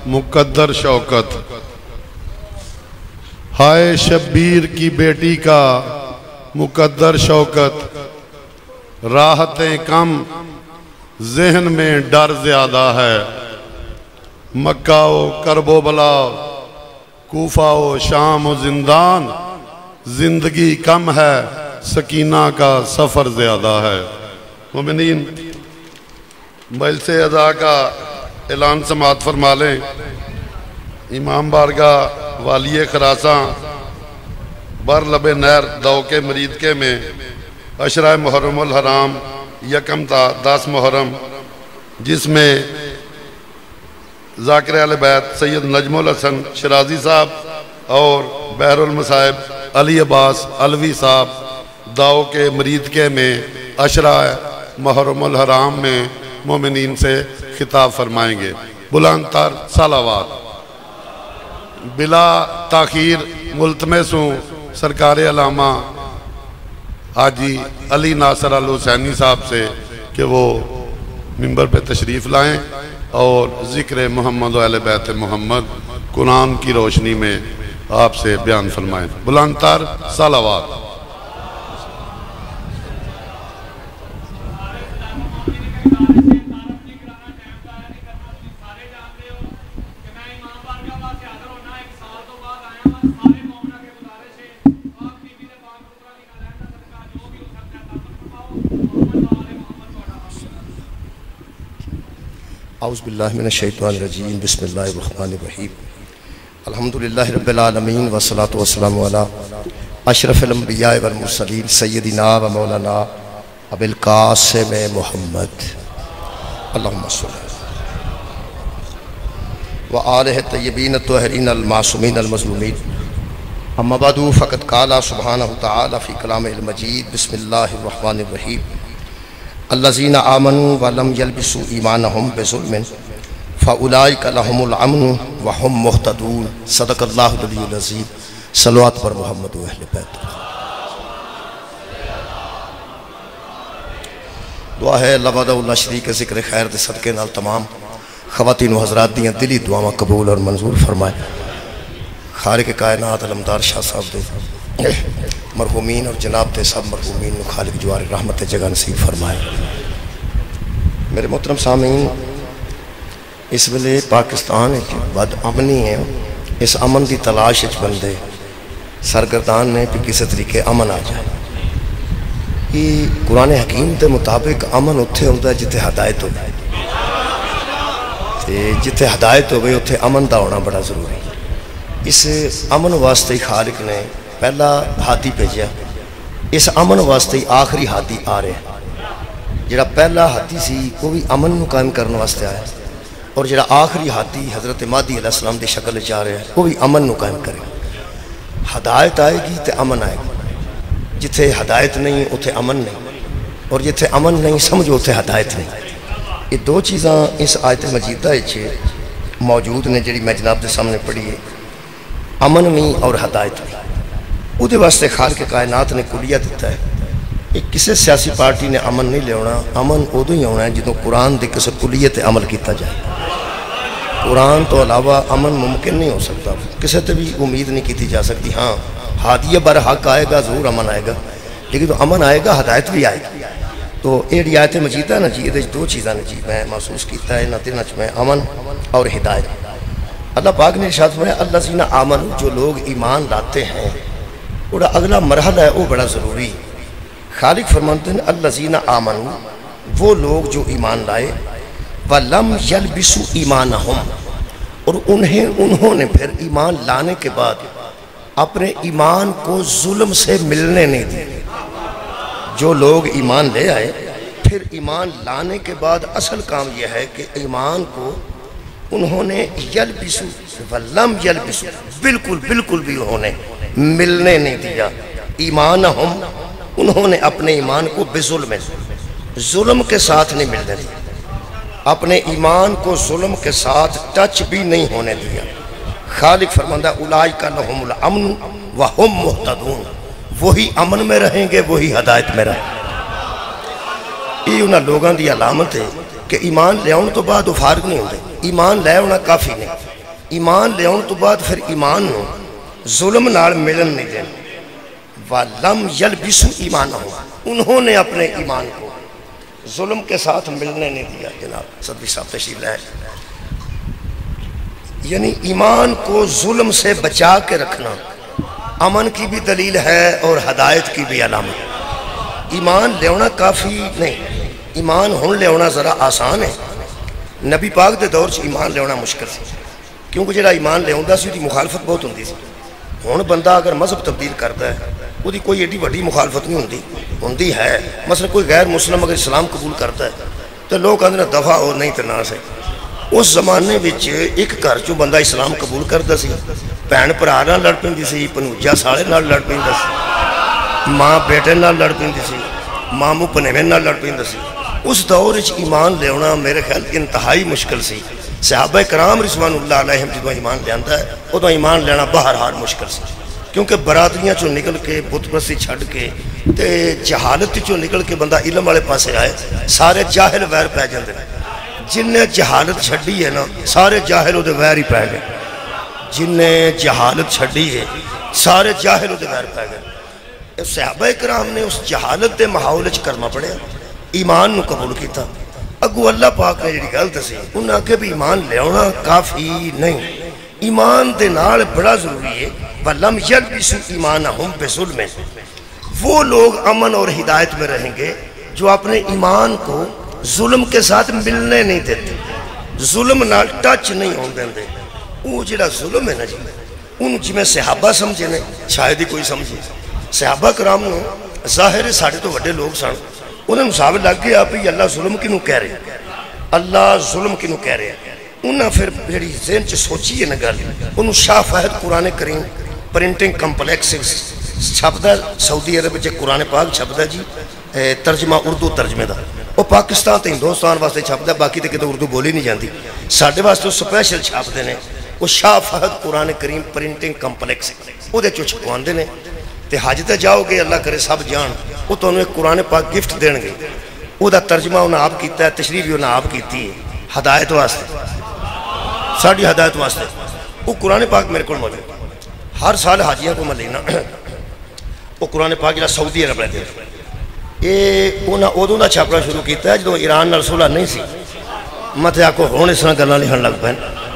مقدر شوکت، ہائے شبیر کی بیٹی کا مقدر شوکت، راحتیں کم ذہن میں ڈر زیادہ ہے، مکہ و کرب و بلا کوفہ و شام و زندان، زندگی کم ہے سکینہ کا سفر زیادہ ہے۔ مومنین مجلس اعزا کا اعلان سماعت فرما لیں۔ امام بارگاہ والی خراساں بر لب نہر دوکے مریدکے میں عشرہ محرم الحرام یکم تا 10 محرم، جس میں ذاکر اہل بیت سید نجم الحسن شرازی صاحب اور بحر المصائب علی عباس علوی صاحب داؤ کے مریدکے میں عشرہ محرم الحرام میں مومنین سے خطاب فرمائیں گے۔ بلند تر صلوات۔ بلا تاخیر ملتمس ہوں سرکار علامہ حاجی علی ناصر الحسینی صاحب سے کہ وہ منبر پہ تشریف لائیں اور ذکر محمد و اہل بیت محمد قرآن کی روشنی میں آپ سے بیان فرمائیں۔ بلند تر صلوات۔ اعوذ باللہ من الشیطان الرجیم، بسم اللہ الرحمن الرحیم۔ الحمدللہ رب العالمین والصلاة والسلام علی اشرف الانبیاء والمرسلین سیدنا و مولانا ابی القاسم محمد اللہم صلی و آلہ الطیبین الطاہرین المعصومین المظلومین۔ اما بعد فقد قال سبحانہ تعالی فی کلامہ المجید، بسم اللہ الرحمن الرحیم۔ الذین آمنوا ولم یلبسوا ایمانہم بظلم فاولئک لہم الامن وہم مہتدون۔ صدق اللہ العلی العظیم۔ صلوات پر محمد و اہل بیت۔ دعا ہے اللہ وحدہ لا شریک کے ذکر خیر دے صدقے نال تمام خواتین و حضرات دیاں دلی دعاواں قبول اور منظور فرمائے۔ خالق کائنات علمدار شاہ صاحب دے مرحومین اور جناب دے سب مرحومین نو خالق جوار رحمت جگہ نصیب فرمائے۔ میرے محترم سامعین، اس ویلے پاکستان ایک بد امنی ہے، اس امن دی تلاش اچ بندے سرگردان نے کہ کسی طریقے امن آ جائے۔ یہ قرآن حکیم دے مطابق امن اتھے ہوتا ہے جتے ہدایت ہوتا ہے، جتے ہدایت ہوئے اتھے امن دا ہونا بڑا ضروری ہے۔ اس امن واسطے خالق نے پہلا ہاتھی بھیجا، اس امن واسطے آخری ہاتھی آ رہے ہیں۔ جڑا پہلا ہاتھی سی وہ بھی امن نو قائم کرنے واسطے آیا، اور جڑا آخری ہاتھی حضرت مہدی علیہ السلام دی شکل چاہ رہے ہیں وہ بھی امن نو قائم کرے۔ ہدایت آئے گی تے امن آئے گا، جتھے ہدایت نہیں اتھے امن نہیں، اور جتھے امن نہیں سمجھو اتھے ہدایت نہیں۔ یہ دو چیزاں اس آیت مجیدہ چھے موجود نے جڑی میں جناب دے سامنے پڑھی ہے، امن بھی اور ہدایت بھی۔ وہ دے واسطے خالق کائنات نے کلیہ دیتا ہے۔ ایک کسی سیاسی پارٹی نے امن نہیں لے ہونا، امن ادو ہی ہونا ہے جدوں قرآن دے کسی کلیت عمل کیتا جائے۔ قرآن تو علاوہ امن ممکن نہیں ہو سکتا، کسی تے بھی امید نہیں کیتی جا سکتی۔ ہاں ہادی برحق آئے گا، ضرور امن آئے گا، لیکن تو امن آئے گا ہدایت بھی آئے گی۔ تو یہ آیت مجیدہ نا جی، یہ دو چیزاں نے جی میں محسوس کیتا ہے، نہ میں امن اور ہدایت۔ اللہ پاک نے ارشاد فرمایا الذین آمنوا، جو لوگ ایمان لاتے ہیں، اور اگلا مرحلہ ہے وہ بڑا ضروری۔ خالق فرماتے ہیں الذین آمنوا، وہ لوگ جو ایمان لائے، وَلَمْ يَلْبِسُوا ایمانہم، اور انہوں نے پھر ایمان لانے کے بعد اپنے ایمان کو ظلم سے ملنے نہیں دی۔ جو لوگ ایمان لے آئے پھر ایمان لانے کے بعد اصل کام یہ ہے کہ ایمان کو انہوں نے یلبسو ولم یلبسو، بالکل بھی انہوں نے ملنے نہیں دیا۔ ایمانہم، انہوں نے اپنے ایمان کو بظلم، ظلم کے ساتھ نہیں ملنے دیا، اپنے ایمان کو ظلم کے ساتھ ٹچ بھی نہیں ہونے دیا۔ خالق فرماندہ اولئک لہم الامن وہم مہتدون، وہی امن میں رہیں گے، وہی ہدایت میں رہیں گے۔ یہ انہاں لوگاں دی علامت ہے کہ ایمان لے آن تو بعد وہ فارغ نہیں ہوتے، ایمان لے آنا کافی نہیں، ایمان لے آن تو بعد پھر ایمان نو ظلم نال ملن نہیں دینا۔ وَلَمْ يَلْبِسُوا إِيمَانَهُمْ، انہوں نے اپنے ایمان کو ظلم کے ساتھ ملنے نہیں دیا۔ جناب صدی صاحب تشریف لائے، یعنی ایمان کو ظلم سے بچا کے رکھنا امن کی بھی دلیل ہے اور ہدایت کی بھی علامت۔ ایمان لے آنا کافی نہیں، ایمان ہون لے آنا ذرا آسان ہے۔ نبی پاک دے دور سے ایمان لے آنا مشکل سی، کیونکہ جڑا ایمان لے آندا سی اس کی مخالفت بہت ہوندی سی۔ ہن بندہ اگر مذہب تبدیل کرتا ہے وہ کوئی ایڈی وڈی مخالفت نہیں ہوندی ہے۔ مثلا کوئی غیر مسلم اگر اسلام قبول کرتا ہے تو لوگ کہتے ہیں دفعہ اور نہیں تو نہ سے۔ اس زمانے وچ ایک گھر چوں بندہ اسلام قبول کرتا سی، بھن بھرا نال لڑ پیندی سی، بھنوجا سالے نال لڑ پیندا سی، ماں بیٹے نال لڑ پیندی سی، ماموں پنیویں نال لڑ پیندا سی۔ اس دور وچ ایمان لے آنا میرے خیال انتہائی مشکل سی۔ صحابہ کرام رضوان اللہ علیہم جدوں ایمان لیندا ہے ادوں ایمان لینا بہرحال مشکل سی، کیونکہ برادریاں چوں نکل کے بت پرستی چھڈ کے تے جہالت چوں نکل کے بندہ علم والے پاسے آئے، سارے جاہل ویر پہ جاندے نے۔ جن نے جہالت چھڈی ہے نا سارے جاہل وہ ویر ہی پہ گئے، جن نے جہالت چھڈی ہے سارے جاہل وہ ویر پہ گئے۔ صحابہ کرام نے اس جہالت دے ماحول وچ کلمہ پڑھیا، ایمان نو قبول کیتا۔ اگو اللہ پاک نے جڑی گل دسی انہاں کہ بھی ایمان لے آنا کافی نہیں، ایمان دے نال بڑا ضروری ہے۔ وَلَمْ يَلْبِسُوا إِيمَانَهُمْ بِظُلْمٍ، وہ لوگ امن اور ہدایت میں رہیں گے جو اپنے ایمان کو ظلم کے ساتھ ملنے نہیں دیتے، ظلم نال ٹچ نہیں ہون دیندے۔ وہ جڑا ظلم ہے نا جی ان جویں صحابہ سمجھے نے شاید ہی کوئی سمجھے۔ صحابہ کرام نو ظاہر ساڈے تو وڈے لوگ سن، انہوں نے ثابت لگ گیا بھی اللہ ظلم کینوں کہہ رہے، اللہ ظلم کینوں کہہ رہے۔ انہاں پھر جڑی ذہن چ سوچی ہے نا گل، انہوں شاہ فہد قرآن کریم پرنٹنگ کمپلیکس چھپدا سعودی عرب وچ قرآن پاک چھپدا جی، ترجمہ اردو ترجمے دا، وہ پاکستان تے ہندوستان واسطے چھپدا، باقی تے کتے اردو بولی نہیں جاندی، ساڈے واسطے سپیشل چھاپدے نے۔ وہ شاہ فہد قرآن کریم پرنٹنگ کمپلیکس وہ دے چوں چھپواندے نے تے حج تے جاؤ گے اللہ کرے سب جان وہ تانوں ایک قرآن پاک گفٹ دین گے، وہ دا ترجمہ انہاں آپ کیتا ہے، تشریح بھی انہاں آپ کیتی ہے ہدایت واسطے، ساڑی ہدایت واسطے۔ وہ قرآن پاک میرے کو موجود ہر سال حاجیاں کو میں لینا، وہ قرآن پاک جڑا سعودی عرب رہتے ہیں یہ انہاں ادوں دا چھاپنا شروع کیتا ہے جدوں ایران نال صلح نہیں سی۔ مت آکو ہن اس طرح گلاں لکھن لگ پے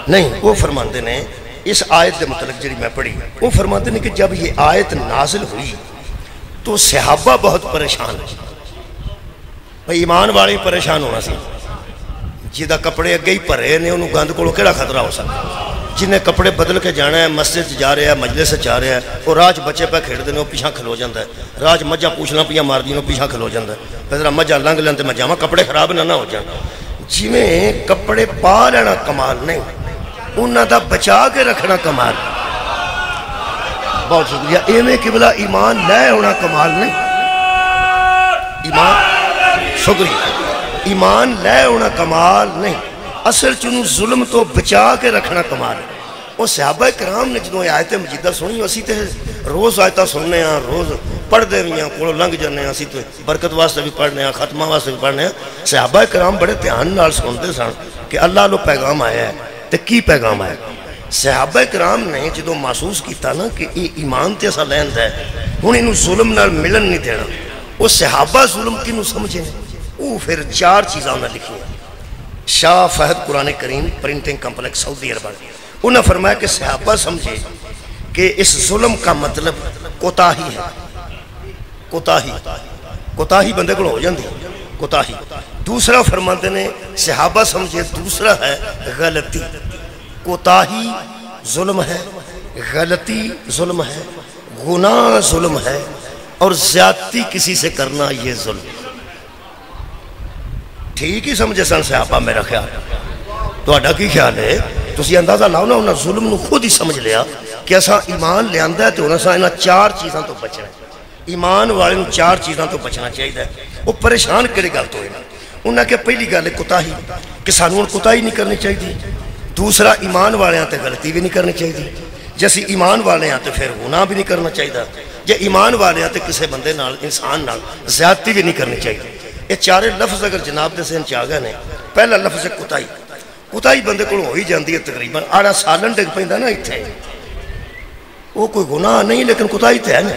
نہیں، وہ فرماندے نے اس آیت کے متعلق جڑی میں پڑھی، وہ فرماتے ہیں کہ جب یہ آیت نازل ہوئی تو صحابہ بہت پریشان ہیں، بھئی ایمان والے پریشان ہونا سی، جہاں کپڑے اگے ہی بھرے نے انہوں گند کو کہڑا خطرہ ہو سکتا، جنہیں کپڑے بدل کے جانا ہے مسجد جا رہا ہے مجلس جا رہا ہے، وہ راج بچے پہ کھیڑتے ہیں وہ پیچھا کھلو جاتا ہے، راج مجھا پوچھنا پیا مار دی پیچھا کھلو جاتا ہے، پھر ذرا مجھا لنگ لین تو میں جاواں کپڑے خراب نہ ہو جان۔ جویں کپڑے پا لینا کمال نہیں، انہاں دا بچا کے رکھنا کمال۔ بہت شکریہ۔ ایویں قبلہ ایمان لے ہونا کمال نہیں، ایمان شکریہ، ایمان لے ہونا کمال نہیں، اصل چنو ظلم تو بچا کے رکھنا کمال ہے۔ وہ صحابہ کرام نے جدوں آیت مجیدہ سنی اسی تے روز آیتاں سننے ہیں، روز پڑھ دے ہوئے ہیں، کوڑوں لنگ جانے ہیں، اسی تے برکت واسطے بھی پڑھنے ہیں، ختمہ واسطے بھی پڑھنے ہیں۔ صحابہ کرام بڑے دھیان نال سنتے سن کہ اللہ لو پیغام آیا ہے تے کی پیغام آیا۔ صحابہ کرام نے جدوں محسوس کیتا نا کہ یہ ایمان تے اسا لیند ہے، ہن اینوں ظلم نال ملن نہیں دینا، وہ صحابہ ظلم کینوں سمجھے، وہ پھر چار چیزاں نے لکھی ہیں۔ شاہ فہد قرآن کریم پرنٹنگ کمپلیکس سعودی عرب، انہوں نے فرمایا کہ صحابہ سمجھے کہ اس ظلم کا مطلب کوتاہی ہے، کوتاہی بندے کو ہو جاندی کوتاہی۔ دوسرا فرماتے نے صحابہ سمجھے دوسرا ہے غلطی، کوتاہی ظلم ہے، غلطی ظلم ہے، گناہ ظلم ہے، اور زیادتی کسی سے کرنا یہ ظلم۔ ٹھیک ہی سمجھے سن صحابہ میرا خیال، تو اڈا کی خیال ہے تسی اندازہ لاؤ نا انہاں ظلم نو خود ہی سمجھ لیا کہ اساں ایمان لے آندا ہے تو انہاں انہاں چار چیزاں تو بچنا ہے، ایمان والے نو چار چیزاں تو بچنا چاہیے۔ وہ پریشان کرے گل تو انہاں کہ پہلی گل ہے کوتاہی، کہ سانوں کوتاہی نہیں کرنی چاہیے۔ دوسرا ایمان والے تے غلطی بھی نہیں کرنی چاہیے، جیسے ایمان والے تے پھر گناہ بھی نہیں کرنا چاہیے، جے ایمان والے تے کسے بندے نال انسان نال زیادتی بھی نہیں کرنی چاہیے۔ یہ چارے لفظ اگر جناب دے ذہن چ آ گئے نے پہلا لفظ کتائی کتائی بندے کو ہو ہی جاتی ہے تقریباً آڑا سالن ڈگ پہ نا اتنے وہ کوئی گناہ نہیں لیکن کتائی تو ہے نا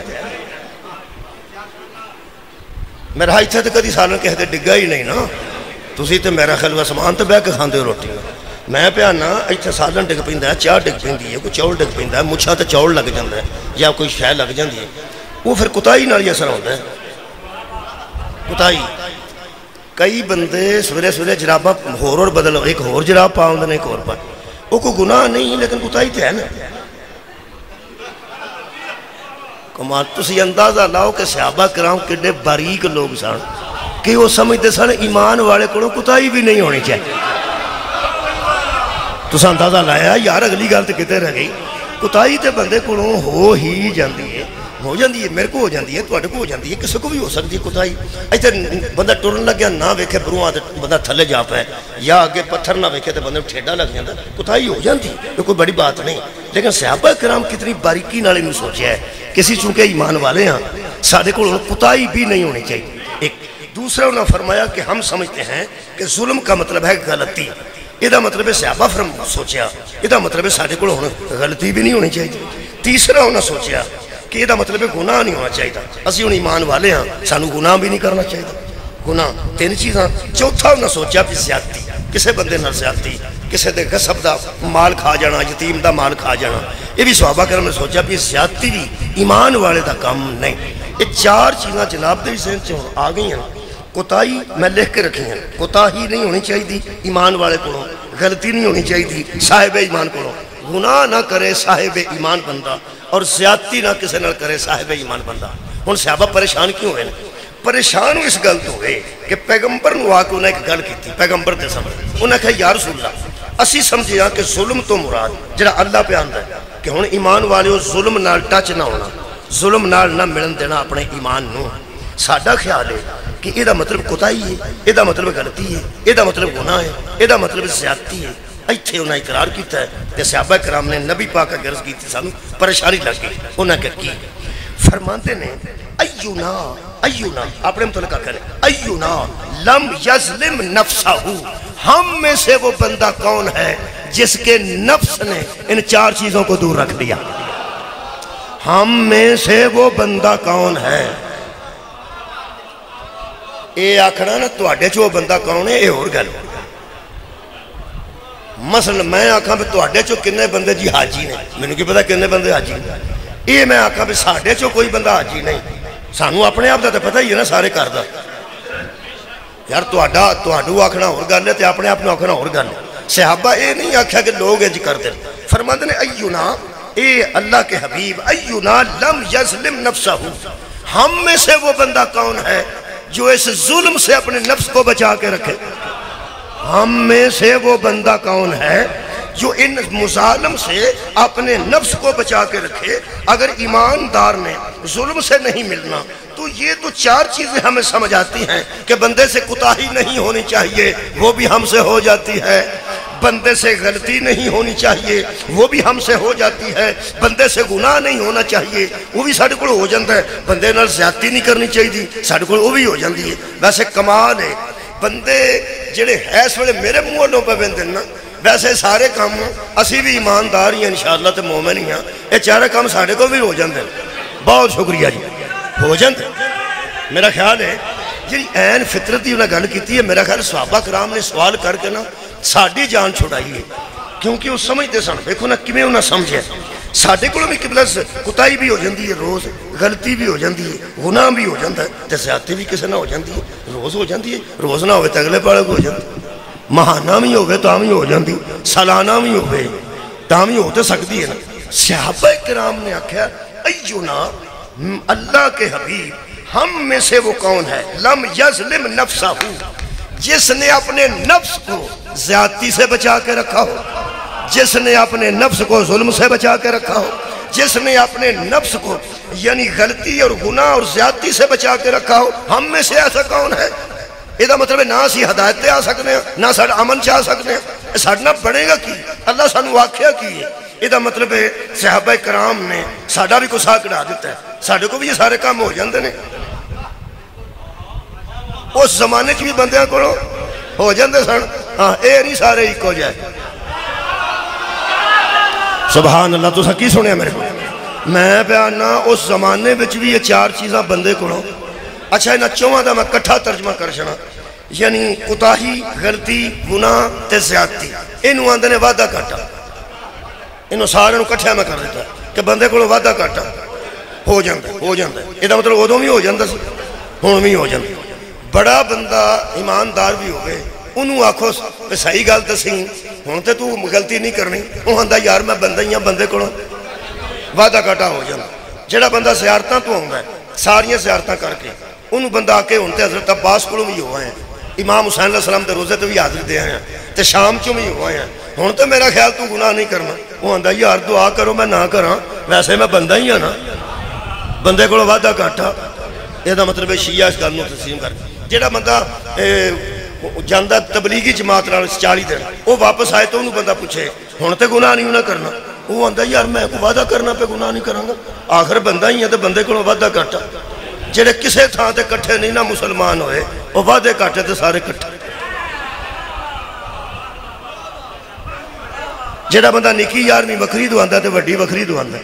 میرا اتنے تو کدی سالن کہتے ڈگا ہی نہیں نا تسی تو میرا خیال سامان تو بہ کے کھاندے ہو روٹی میں پہ آنا اتنے سالن ڈگ پہ چاہ ڈگ پہ کوئی چول ڈگ پہ مچھا تو چول لگ جاتا ہے یا کوئی شے لگ جاتی ہے وہ پھر کتائی نال ہی اثر ہوتا ہے کتائی کئی بندے سویرے سویرے جراباں ہور بدل ایک ہور جراب پا ہوندے ایک ہور پا وہ کوئی گناہ نہیں لیکن کتائی تو ہے نا کمال تسی اندازہ لاؤ کہ صحابہ کرام کتنے باریک لوگ سن کہ وہ سمجھتے سن ایمان والے کو کتائی بھی نہیں ہونی چاہیے تسا اندازہ لایا یار اگلی گل تو کتے رہ گئی کتائی تے بندے کو ہو ہی جاندی ہے میرے کو ہو جاندی ہے تواڈے کو ہو جاندی ہے کسی کو بھی ہو سکتی ہے کتائی ایتھے بندہ ٹرن لگیا نہ ویکھے بروہاں تے بندہ تھلے جا پائے یا آگے پتھر نہ ویکھے تے بندے ٹھیڈا لگ جاتا کتائی ہو جاندی یہ کوئی بڑی بات نہیں لیکن صحابہ کرام کتنی باریکی نال انہوں سوچیا ہے کسی چونکہ ایمان والے ہیں سارے کو کتائی بھی نہیں ہونی چاہیے ایک دوسرا انہوں نے فرمایا کہ ہم سمجھتے ہیں کہ ظلم کا مطلب ہے غلطی یہ مطلب ہے صحابہ سوچیا یہ مطلب ہے سارے کو غلطی بھی نہیں ہونی چاہیے تیسرا انہوں نے سوچیا کہ یہ مطلب ہے گناہ نہیں ہونا چاہیے اسی ہوں ایمان والے ہیں سانو گناہ بھی نہیں کرنا چاہیے گناہ تین چیزاں چوتھا انہوں نے سوچیا بھی زیادتی کسے بندے نال زیادتی کسے دے غصب دا مال کھا جانا یتیم دا مال کھا جانا یہ بھی صحابہ کرام نے سوچا بھی زیادتی بھی ایمان والے دا کام نہیں یہ چار چیزاں جناب دے ذہن سے آ گئی ہیں کتائی میں لکھ کے رکھی ہیں کتاہی نہیں ہونی چاہیے ایمان والے کو غلطی نہیں ہونی چاہیے صاحب ایمان کو گناہ نہ کرے صاحب ایمان بندہ اور زیادتی نہ کسی نہ کرے صاحب ایمان بندہ ہن صحابہ پریشان کیوں ہوئے پریشان اس گل تو ہوئے کہ پیغمبر نو آ کے انہیں ایک گل کی پیغمبر دے سمجھ انہیں کہا یا رسول اللہ اسی سمجھیا کہ ظلم تو مراد جڑا اللہ پہ آندا ہے کہ ہن ایمان والے ظلم نال ٹچ نہ ہونا ظلم نال نہ ملن دینا اپنے ایمان نو ساڈا خیال ہے کہ یہ مطلب کتائی ہے یہ مطلب غلطی ہے یہ مطلب گناہ ہے یہ مطلب زیادتی ہے ایتھے انہیں اقرار کیتا ہے کہ صحابہ کرام نے نبی پاک کا عرض کی تھی سانو پریشانی لگ گئی انہیں کہا کی فرماتے نے ایونا اپنے متعلقہ کریں ایونا لم یظلم نفسہ ہم میں سے وہ بندہ کون ہے جس کے نفس نے ان چار چیزوں کو دور رکھ دیا ہم میں سے وہ بندہ کون ہے اے آکھنا نا تواڈے چو بندہ کون ہے اے اور گل مثلا میں آکھاں بھی تواڈے چو کنے بندے جی حاجی نے میں نے کی پتا کنے بندے حاجی نے اے میں آکھاں بھی ساڈے چو کوئی بندہ حاجی نہیں سانو اپنے آپ دا تے پتہ ہی ہے نا سارے کر دا یار تواڈو آکھنا اور گل ہے تے اپنے آپ نو آکھنا اور گل ہے صحابہ اے نہیں آکھیا کہ لوگ انج کردے فرماندے نے ایونا اے اللہ کے حبیب ایونا لم یظلم نفسہ ہم میں سے وہ بندہ کون ہے جو اس ظلم سے اپنے نفس کو بچا کے رکھے ہم میں سے وہ بندہ کون ہے جو ان مظالم سے اپنے نفس کو بچا کے رکھے اگر ایماندار نے ظلم سے نہیں ملنا تو یہ تو چار چیزیں ہمیں سمجھ آتی ہیں کہ بندے سے کوتاہی نہیں ہونی چاہیے وہ بھی ہم سے ہو جاتی ہے بندے سے غلطی نہیں ہونی چاہیے وہ بھی ہم سے ہو جاتی ہے بندے سے گناہ نہیں ہونا چاہیے وہ بھی ساڑھے کو ہو جاتا ہے بندے نال زیادتی نہیں کرنی چاہیے ساڑھے کو وہ بھی ہو جاتی ہے ویسے کمال ہے بندے جڑے ایس ویلے میرے منہ پہ بندے نا ویسے سارے کام اسی بھی ایماندار ہی ہیں انشاءاللہ تے مومن ہی ہیں یہ چارے کام ساڑھے کو بھی ہو جاندے بہت شکریہ جی ہو جاندے میرا خیال ہے جی این فطرتی انہیں گل کیتی ہے میرا خیال صحابہ کرام نے سوال کر کے نا ساڑھی جان چھوڑائی ہے کیونکہ وہ سمجھتے سن دیکھو نا کمیں انہیں سمجھے ساڑھے کو بھی قبلہ کتائی بھی ہو جاندی ہے روز غلطی بھی ہو جاندی ہے گناہ بھی ہو جاندہ ہے تے زیادتی بھی کسی نہ ہو جاندی ہے روز ہو جاندی ہے روز نہ ہوئے تے اگلے پاڑے کو ہو جاندی مہانہ بھی ہوئے تو ہمیں ہو جاندی سالانہ بھی ہوئے تو ہمیں ہوتے سکتی ہے نا صحابہ کرام نے آکھیا ایونا اللہ کے حبیب ہم میں سے وہ کون ہے لم یظلم نفسہ جس نے اپنے نفس کو زیادتی سے بچا کے رکھا ہو جس نے اپنے نفس کو ظلم سے بچا کے رکھا ہو جس نے اپنے نفس کو یعنی غلطی اور گناہ اور زیادتی سے بچا کے رکھا ہو ہم میں سے ایسا کون ہے یہ مطلب ہے نہ اسی ہدایتیں آ سکتے ہیں نہ ساڑھا امن چاہ سکتے ہیں ساڑھنا بڑھے گا کی اللہ سانو واقعہ کی ہے یہ مطلب ہے صحابہ کرام نے ساڑھا بھی کو ساکھ ڈا دیتا ہے ساڑھے کو بھی یہ سارے کام ہو جاندے نے اس زمانے کی بھی بندیاں کو ہو جاندے سن ہاں اے نہیں سارے ایک ہو جائے. سبحان اللہ. تو کی سنیا میرے کو میں بیانا اس زمانے بچ بھی یہ چار چیزاں بندے کو. اچھا انہاں چواں دا میں کٹھا ترجمہ کر چھڑا. یعنی کوتاہی، غلطی، گناہ تے زیادتی. انہوں آندے نے وعدہ کاٹا. انہوں سارے کٹھا میں کر دیتا کہ بندے کو وعدہ کاٹا ہو جاندہ یہ مطلب ادوں بھی ہو جاندہ سی ہون بھی ہو جاندہ. بڑا بندہ ایماندار بھی ہو گئے انہوں آکھو صحیح گل تو سی ہوں تو غلطی نہیں کرنی. وہ آندہ یار میں بندہ ہی ہاں بندے کو وعدہ کاٹا ہو جاندہ. جڑا بندہ زیارتاں تو ہوں گا ساریاں زیارتاں کر کے انہوں بندہ آکے ہونتے حضرت عباس کو بھی ہوئے ہیں. امام حسین علیہ السلام دے روزے تو بھی حاضر دے ہیں تے شام چوں بھی ہوئے ہیں. ہوں تو میرا خیال تو گناہ نہیں کرنا. وہ آندہ یار دعا کرو میں نہ کراں ویسے میں بندہ ہی ہاں نا بندے کو وعدہ کاٹا. یہ مطلب شیعہ اس گل تسلیم کر. جڑا بندہ جاندہ تبلیغی جماعت نال 40 دن وہ واپس آئے تو انہوں بندہ پوچھے ہوں تو گناہ نہیں ہونا کرنا. وہ آندہ یار میں کو وعدہ کرنا پہ گناہ نہیں کروں گا. آخر بندہ ہی ہے تو بندے کو وعدہ کاٹا. جڑے کسے تھاں تے کٹھے نہیں نہ مسلمان ہوئے وہ وعدے کاٹے تے سارے کٹھے. جڑا بندہ نکی یار نہیں وکری دواندہ تے وڈی وکری دواندہ.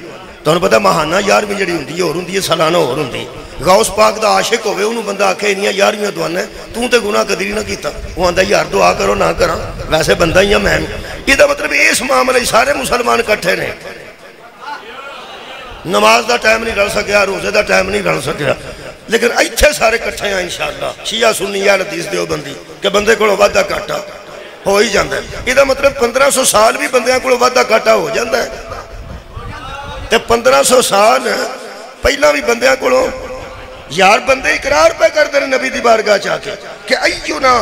تو انہوں پتا مہانہ یار بھی جڑی ہوندی ہے اور ہوندی ہے سالانہ اور ہوندی ہے. غوث پاک دا عاشق ہوئے انہوں بندہ آکھے انہیاں یار بھی دوانا ہے تو تے گناہ قدری نہ کیتا. وہ آندہ یار دعا کرو نہ کرا ویسے بندہ ہی میں. یہ دا مطلب اس معاملے سارے مسلمان کٹھے نے. نماز دا ٹائم نہیں رل سکیا روزے دا ٹائم نہیں رل سکیا لیکن ایتھے سارے کٹھے ہیں انشاءاللہ. شیعہ سنی اہل حدیث دیوبندی کہ بندے کو وعدہ کاٹا ہو ہی جاندہ ہے. یہ مطلب 1500 سال بھی بندیاں کو وعدہ کاٹا ہو جاندہ ہے. تے 1500 سال پہلا بھی بندیاں کو یار بندے اقرار پہ کر دے نبی دی بارگاہ چاہ کے کہ ایونا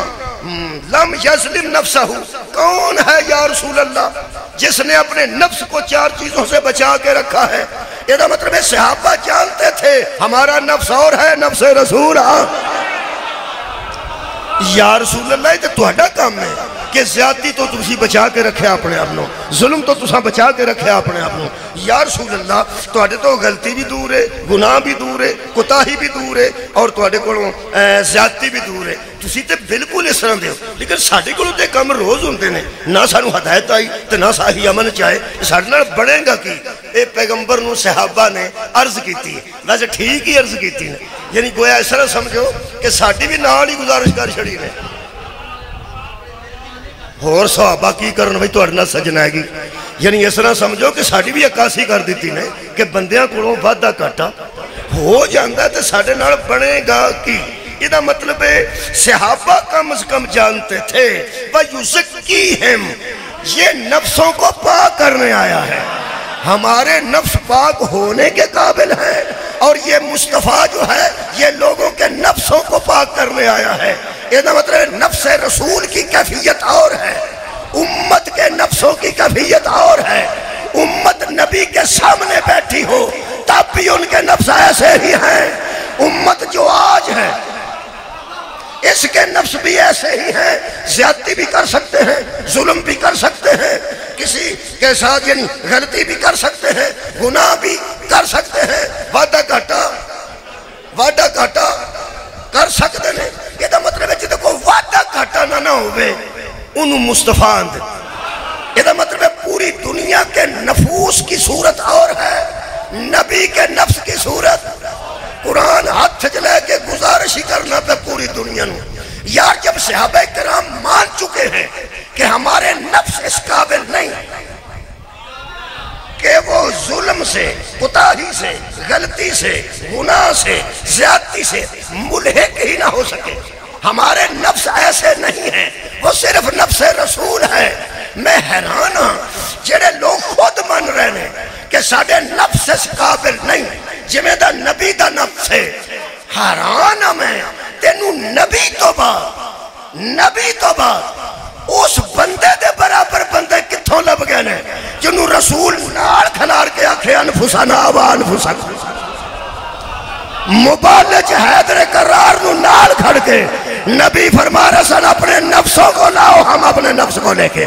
لم یظلم نفسہ. کون ہے یا رسول اللہ جس نے اپنے نفس کو 4 چیزوں سے بچا کے رکھا ہے. یہ مطلب ہے صحابہ جانتے تھے ہمارا نفس اور ہے نفس رسول. یا رسول اللہ یہ تو ہٹا کام ہے کہ زیادتی تو تسی بچا کے رکھے اپنے اپنوں ظلم تو تسا بچا کے رکھے اپنے اپنوں. یا رسول اللہ تو ہٹے تو غلطی بھی دور ہے گناہ بھی دور ہے کوتاہی بھی دور ہے اور تو ہٹے کو زیادتی بھی دور ہے. تسی تے بالکل اس طرح دے ہو لیکن ساڑھے کو تے کم روز ہوندے نے نہ سانو ہدایت آئی تے نہ صحیح امن چاہے ساڑھے نال بڑھے گا کی. اے پیغمبر نو صحابہ نے عرض کی تھی ویسے ٹھیک ہی عرض کی تھی یعنی گویا اس طرح سمجھو کہ ساڑھی بھی نال ہی گزارش کر چھڑی نے. اور صحابہ کی کرن بھئی تو اڑنا سجن آئے گی یعنی اس طرح سمجھو کہ ساڑھی بھی عکاسی کر دیتی نے کہ بندیاں کو وعدہ کاٹا ہو جاندہ تے ساڑھے نال بنے گا کی. یہ مطلب ہے صحابہ کم از کم جانتے تھے وَيُزَكِّيهِمْ یہ نفسوں کو پاک کرنے آیا ہے. ہمارے نفس پاک ہونے کے قابل ہیں اور یہ مصطفیٰ جو ہے یہ لوگوں کے نفسوں کو پاک کرنے آیا ہے. یہ مطلب نفس رسول کی کیفیت اور ہے امت کے نفسوں کی کیفیت اور ہے. امت نبی کے سامنے بیٹھی ہو تب بھی ان کے نفس ایسے ہی ہیں. امت جو آج ہے اس کے نفس بھی ایسے ہی ہیں. زیادتی بھی کر سکتے ہیں ظلم بھی کر سکتے ہیں کسی کے ساتھ یعنی غلطی بھی کر سکتے ہیں گناہ بھی کر سکتے ہیں. وعدہ کاٹا کر سکتے ہیں. یہ مطلب ہے جدہ کو وعدہ کاٹا نہ ہوئے انہوں مصطفیٰ اندھے. یہ مطلب ہے پوری دنیا کے نفوس کی صورت اور ہے نبی کے نفس کی صورت. قرآن ہاتھ چلے کے گزارش ہی کرنا پہ پوری دنیا نو. یار جب صحابہ کرام مان چکے ہیں کہ ہمارے نفس اس قابل نہیں کہ وہ ظلم سے کوتاہی سے غلطی سے گناہ سے زیادتی سے ملحق ہی نہ ہو سکے. ہمارے نفس ایسے نہیں ہیں وہ صرف نفس رسول ہے. میں حیران ہاں جڑے لوگ خود مان رہے ہیں کہ ساڑھے نفس اس قابل نہیں جمیں دا نبی دا نفس ہے. حیران ہاں میں تینوں نبی تو بعد اس بندے دے برابر بندے کتھوں لب گئے نے جنہوں رسول نار کھلار کے آکھے انفسنا و انفسکم. مبالج حیدر کرار نو نال کھڑ کے نبی فرما رہے سن اپنے نفسوں کو لاؤ ہم اپنے نفس کو لے کے.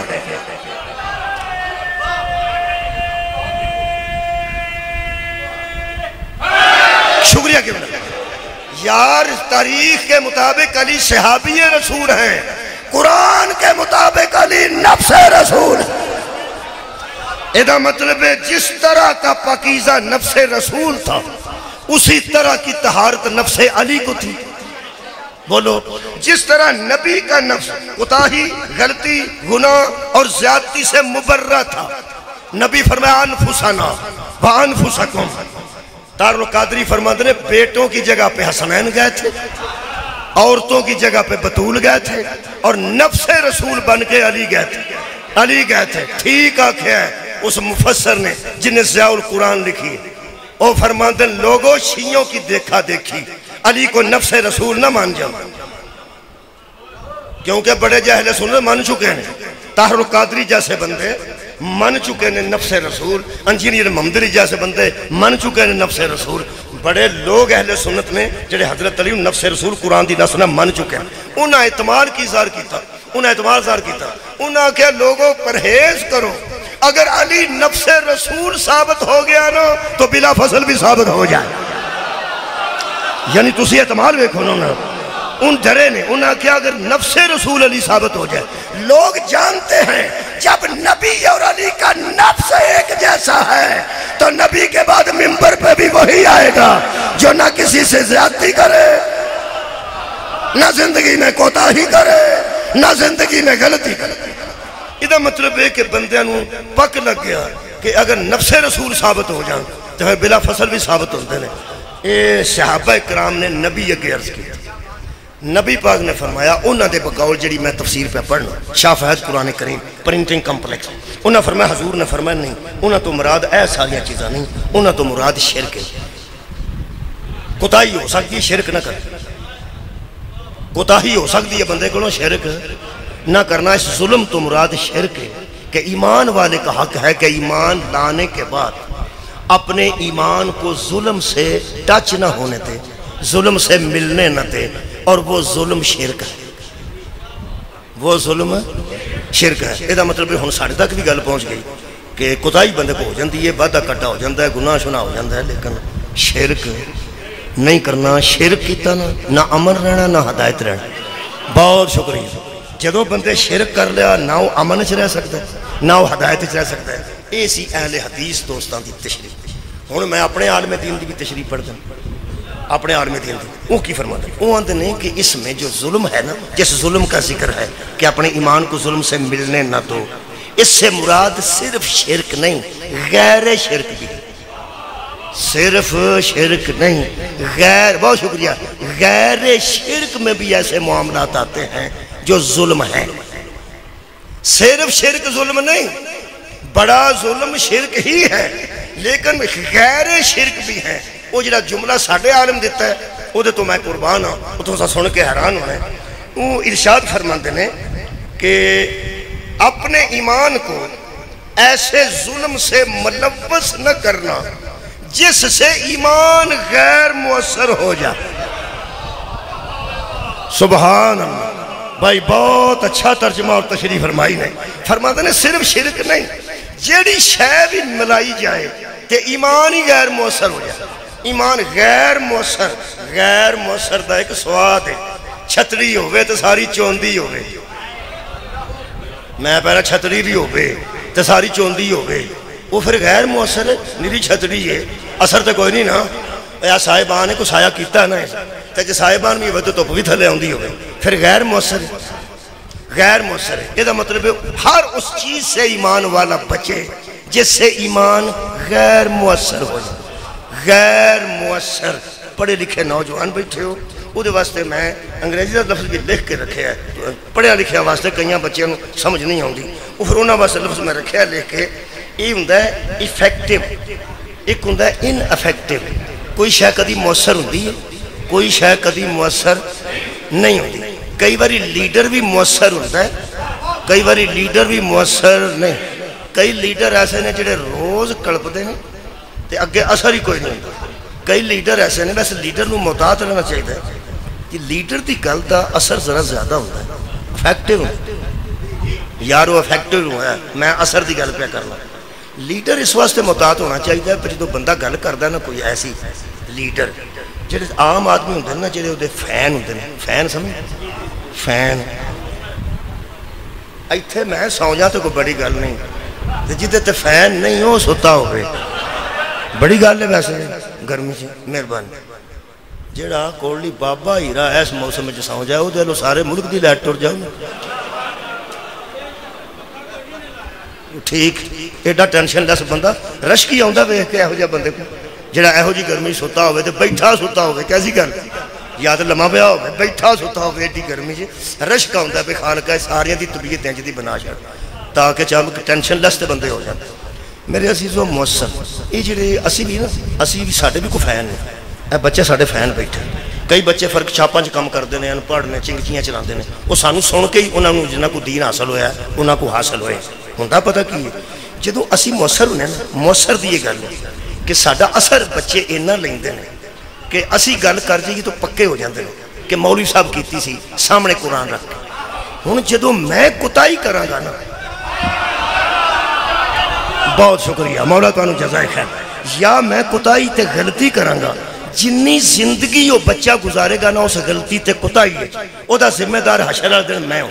شکریہ کیوں یار تاریخ کے مطابق علی صحابی رسول ہیں قرآن کے مطابق علی نفس رسول. ادا مطلب ہے جس طرح کا پاکیزہ نفس رسول تھا اسی طرح کی طہارت نفس علی کو تھی. بولو جس طرح نبی کا نفس کوتاہی، غلطی، گناہ اور زیادتی سے مبرہ تھا. نبی فرمایا انفسنا وانفسکم. دارالقادری فرماتے ہیں بیٹوں کی جگہ پہ حسنین گئے تھے، عورتوں کی جگہ پہ بطول گئے تھے، اور نفس رسول بن کے علی گئے تھے. ٹھیک آکھیا ہے اس مفسر نے جنہیں ضیاء القرآن لکھی. وہ فرماتے ہیں لوگوں شیعوں کی دیکھا دیکھی علی کو نفس رسول نہ مان جاؤ، کیونکہ بڑے جاہل سنت مان چکے ہیں. طاہر القادری جیسے بندے مان چکے ہیں نفس رسول، انجینئر محمد جیسے بندے مان چکے ہیں نفس رسول. بڑے لوگ اہل سنت نے جڑے حضرت علی نفس رسول قرآن دی نص نہ مان چکے ہیں. انہاں اعتماد کی ظاہر کیتا، انہاں کہ لوگوں پرہیز کرو. اگر علی نفس رسول ثابت ہو گیا نا تو بلا فصل بھی ثابت ہو جائے. یعنی تسی اعتماد دیکھو نا ان ڈرے نے. انہاں کیا اگر نفس رسول علی ثابت ہو جائے. لوگ جانتے ہیں جب نبی اور علی کا نفس ایک جیسا ہے تو نبی کے بعد منبر پہ بھی وہی آئے گا جو نہ کسی سے زیادتی کرے، نہ زندگی میں کوتاہی کرے، نہ زندگی میں غلطی کرے. یہ مطلب ہے کہ بندیاں پک لگ گیا کہ اگر نفس رسول ثابت ہو جائیں تو بلا فصل بھی ثابت ہوتے ہیں. اے صحابہ کرام نے نبی اگے عرض کیا. نبی پاک نے فرمایا انہاں دے بقول جڑی میں تفسیر پہ پڑھنا شاہ فہد قرآن کریم پرنٹنگ کمپلیکس، انہاں فرمایا حضور نے فرمایا نہیں انہاں تو مراد اے ساریاں چیزاں نہیں، انہاں تو مراد شرک ہے. کوتاہی ہو سکتی ہے شرک نہ کر، کوتاہی ہو سکتی ہے بندے کو شرک نہ کرنا. اس ظلم تو مراد شرک ہے کہ ایمان والے کا حق ہے کہ ایمان لانے کے بعد اپنے ایمان کو ظلم سے ٹچ نہ ہونے دے، ظلم سے ملنے نہ دے. اور وہ ظلم شرک ہے، وہ ظلم شرک ہے. یہ مطلب ہن ساڈے تک بھی گل پہنچ گئی کہ کوتاہی بندے کو ہو جاتی ہے، وعدہ کٹا ہو جاتا ہے، گناہ شنا ہو جاتا ہے، لیکن شرک نہیں کرنا. شرک کیتا نہ امن رہنا نہ ہدایت رہنا. بہت شکریہ. جدو بندے شرک کر لیا نہ وہ امن چ رہ سکتا ہے نہ وہ ہدایت چ رہ سکتا ہے. یہ سی اہل حدیث دوستان دی تشریح. ہوں میں اپنے عالم دین دی بھی تشریح پڑھ دوں. اپنے عالم دین دی وہ کی فرماتے ہیں؟ وہ آتے ہیں کہ اس میں جو ظلم ہے نا، جس ظلم کا ذکر ہے کہ اپنے ایمان کو ظلم سے ملنے نہ دو، اس سے مراد صرف شرک نہیں غیر شرک بھی. صرف شرک نہیں غیر، بہت شکریہ، غیر شرک میں بھی ایسے معاملات آتے ہیں جو ظلم ہے. صرف شرک ظلم نہیں، بڑا ظلم شرک ہی ہے لیکن غیر شرک بھی ہے. وہ جڑا جملہ ساڑھے عالم دیتا ہے وہ دے تو میں قربان ہوں، وہ تو سن کے حیران ہونا ہے. وہ ارشاد فرماتے ہیں کہ اپنے ایمان کو ایسے ظلم سے ملوث نہ کرنا جس سے ایمان غیر مؤثر ہو جائے. سبحان اللہ. بھائی بہت اچھا ترجمہ اور تشریح فرمائی نے. فرماتے ہیں صرف شرک نہیں، جیڑی شے بھی ملائی جائے کہ ایمان ہی غیر مؤثر ہو جائے. ایمان غیر مؤثر دا ایک سواد ہے. چھتری ہوئے تو ساری چوندی ہوئے، میں پہلا چھتری بھی ہوئے تو ساری چوندی ہوئے، وہ پھر غیر مؤثر ہے. میری چھتری ہے اثر تو کوئی نہیں نا. یا صاحبان ہے کو سایہ کیتا ہے نا، تو صاحبان بھی ہوئے تو بھی تھلے آندی ہوئے، پھر غیر مؤثر ہے. غیر مؤثر ہے یہ مطلب ہے ہر اس چیز سے ایمان والا بچے جس سے ایمان غیر مؤثر ہو جائے. غیر مؤثر. پڑھے لکھے نوجوان بیٹھے ہو وہ دے واسطے میں انگریزی کا لفظ بھی لکھ کے رکھے ہے. پڑھیا لکھیا واسطے کئی بچے سمجھ نہیں آتی، وہ پھر انہوں واسطے لفظ میں رکھے لکھ کے. یہ ہوں افیکٹو، ایک ہوں ان افیکٹو. کوئی شے کدی مؤثر ہوتی ہے، کوئی شے کدی مؤثر نہیں ہوتی. کئی باری لیڈر بھی مؤثر ہوتا ہے، کئی باری لیڈر بھی مؤثر نہیں. کئی لیڈر ایسے نے جڑے روز کلپتے ہیں تے اگے اثر ہی کوئی نہیں. کئی لیڈر ایسے نے، ویسے لیڈر نو محتاط رہنا چاہیے کہ لیڈر دی گل دا اثر ذرا زیادہ ہوتا ہے. افیکٹو یار وہ افیکٹو ہوا ہے، میں اثر دی گل پہ کرنا. لیڈر اس واسطے محتاط ہونا چاہیے پر جدو بندہ گل کرتا ہے نا کوئی ایسی لیڈر جڑے عام آدمی ہوتے ہیں نا، جڑے وہ فین ہوتے ہیں. فین سمجھ فین ਇੱਥੇ ਮੈਂ ਸੌਂ ਜਾ ਤੇ ਕੋਈ ਬੜੀ ਗੱਲ ਨਹੀਂ ਤੇ ਜਿਹਦੇ ਤੇ ਫੈਨ ਨਹੀਂ ਉਹ ਸੁੱਤਾ ਹੋਵੇ ਬੜੀ ਗੱਲ ਹੈ ਵੈਸੇ ਗਰਮੀ 'ਚ ਮਿਹਰਬਾਨੀ ਜਿਹੜਾ ਕੋਲੀ ਬਾਬਾ ਹੀਰਾ ਇਸ ਮੌਸਮ 'ਚ ਸੌਂ ਜਾਏ ਉਹਦੇ ਵੱਲੋਂ ਸਾਰੇ ਮੁਲਕ ਦੀ ਲਾਈਟ ਟੁਰ ਜਾਊ ਠੀਕ ਐਡਾ ਟੈਨਸ਼ਨ ਲੈਸ ਬੰਦਾ ਰਸ਼ਕੀ ਆਉਂਦਾ ਵੇਖ ਕੇ ਇਹੋ ਜਿਹਾ ਬੰਦੇ ਕੋਲ ਜਿਹੜਾ ਇਹੋ ਜਿਹੀ ਗਰਮੀ ਸੁੱਤਾ ਹੋਵੇ ਤੇ ਬੈਠਾ ਸੁੱਤਾ ਹੋਵੇ ਕੈਸੀ ਗੱਲ یا تو لما پیا ہوئے بیٹھا ستا ہوئے ایڈی گرمی جی رشک آتا ہے خانقاہ ساریاں دی طبیعت انج دی بنا چھڑ تاکہ چاہم ٹینشن لیس تے بندے ہو جاتے میرے عزیزو موثر یہ جڑے اسی بھی نا اسی بھی ساڈے بھی کوئی فین نہیں اے بچے ساڈے فین بیٹھے کئی بچے فرق چھاپاں چ کام کرتے ہیں پڑھ نے چنگچیاں چلاندے نے وہ سانو سن کے ہی انہاں نوں جنہاں کو دین حاصل ہویا ہے انہاں کو حاصل ہوئے ہوندا پتہ کی ہے جدوں اسی موثر ہونے نا موثر دی یہ گل ہے کہ ساڈا اثر بچے اینا لیندے نے کہ اسی گل کر جائیے تو پکے ہو جاندے ہیں کہ مولوی صاحب کیتی سی سامنے قرآن رکھ کے ہن جدوں میں کتائی کراں گا نا بہت شکریہ مولا تانوں جزائے خیر یا میں کتائی تے غلطی کراں گا جنی زندگی وہ بچہ گزارے گا نا اس غلطی تے کتائی ہے او دا ذمہ دار حشر والے دن میں ہوں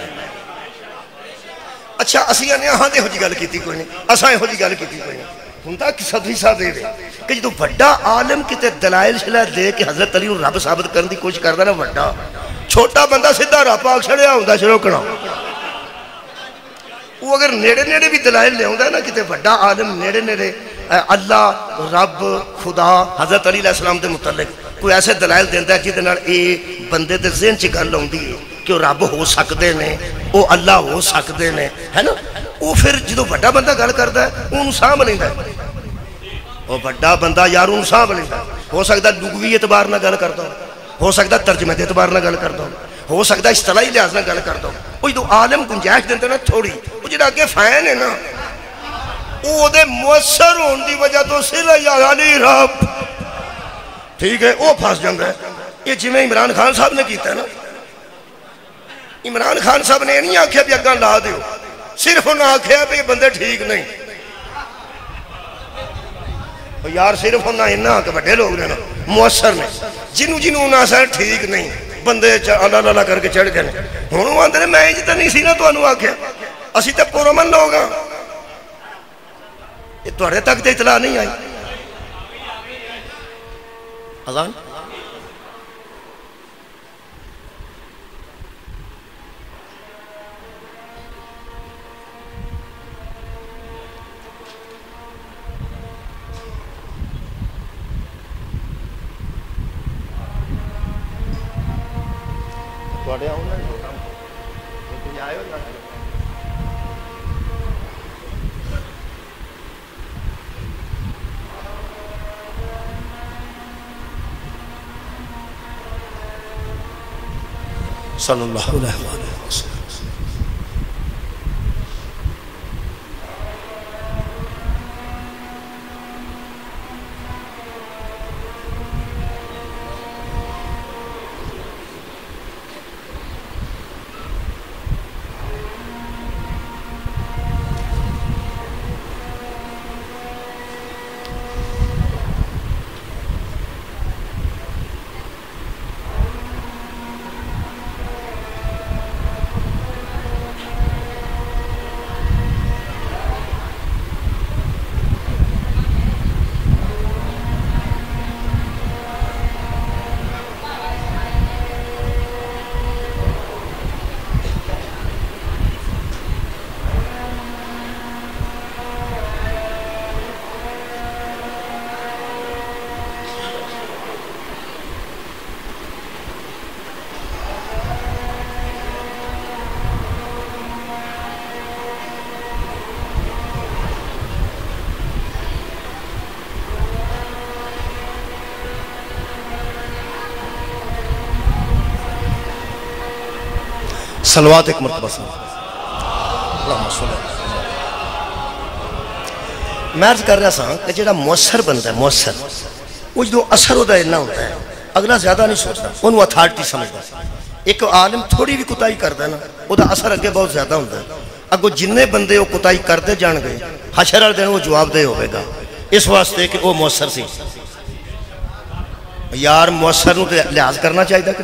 اچھا اسی نے ہاں تے ہو جی گل کیتی کوئی نہیں اساں ہو جی گل کیتی کوئی نہیں ہوندا کہ صدری صاحب دے دے کہ جدوں بڑا عالم کتے دلائل شلا دے کہ حضرت علی نوں رب ثابت کرن دی کوشش کردا نا بڑا چھوٹا بندہ سیدھا رب پاک چھڑیا ہوندا شروکنا وہ اگر نیڑے نیڑے بھی دلائل لے ہوندا نا کتے بڑا عالم نیڑے نیڑے اللہ رب خدا حضرت علی علیہ السلام دے متعلق کوئی ایسے دلائل دیندا ہے جدے نال اے بندے دے ذہن چ گل ہوندی ہے کہ وہ رب ہو سکدے نے وہ اللہ ہو سکدے نے ہے نا وہ پھر جدوں بڑا بندہ گل کردا ہے اونوں سامھ لیندا ہے وہ بڑا بندہ یار اونوں سامھ لیندا ہے ہو سکدا لغوی اعتبار نال گل کردا ہو سکدا ترجمے دے اعتبار نال گل کردا ہو سکدا اصطلاحی لحاظ نال گل کردا وہ جدوں عالم گنجائش دیندے نا تھوڑی وہ جڑا اگے فین ہے نا وہ دے مؤثر ہون دی وجہ تو صلہ یا علی رب ٹھیک ہے وہ پھنس جاندا ہے یہ جویں عمران خان صاحب نے کیتا ہے نا عمران خان صاحب نے نہیں آکھیا بھی اگاں لا دیو صرف انہاں آکھیا بھی یہ بندے ٹھیک نہیں یار صرف انہاں انہاں کہ بڑے لوگ نے مؤثر نے جنوں انہاں سر ٹھیک نہیں بندے اللہ اللہ کر کے چڑھ گئے ہن آندے نے میں جتا نہیں سی نا تانوں آکھیا اسی تے پرامن لوگ ہاں یہ تہاڈے تک تے اطلاع نہیں آئی اذان تہاڈے آن لائن کوئی آئے ہو جاتے صلی اللہ علیہ وسلم صلوات ایک مرتبہ صلی اللہم صلی میں عرض کر رہا سا کہ جڑا مؤثر بنتا ہے مؤثر وہ جو اثر ہوتا ہے اتنا ہوتا ہے اگلا زیادہ نہیں سوچتا انہوں اتھارٹی سمجھتا ایک عالم تھوڑی بھی کتائی کرتا ہے نا وہ دا اثر اگے بہت زیادہ ہوتا ہے اگو جننے بندے وہ کتائی کرتے جان گئے حشر والے دن وہ جواب دے ہوئے گا اس واسطے کہ وہ مؤثر سی یار مؤثر نو لحاظ کرنا چاہیے کہ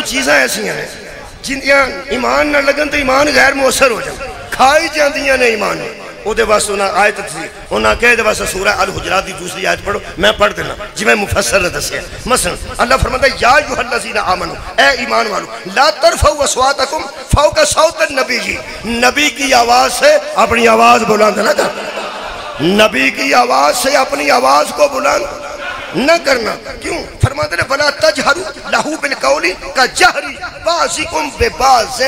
کچھ چیزیں ایسی ہیں جنیاں ایمان نہ لگن تو ایمان غیر مؤثر ہو جائے کھائی جاندیاں نے ایمان نے او دے واسطے انہاں آیت تھی انہاں کہے دے واسطے سورہ الحجرات دی دوسری آیت پڑھو میں پڑھ دینا جی میں مفسر نے دسیا مثلا اللہ فرماتا ہے یا ایھا الذین آمنو اے ایمان والو لا ترفعوا اصواتکم فوق صوت النبی جی نبی کی آواز سے اپنی آواز بلند نہ کر نبی کی آواز سے اپنی آواز کو بلند نہ کرنا کیوں فرماتے ہیں ولا تجہروا لہ بالقول کجہر بعضکم ببعض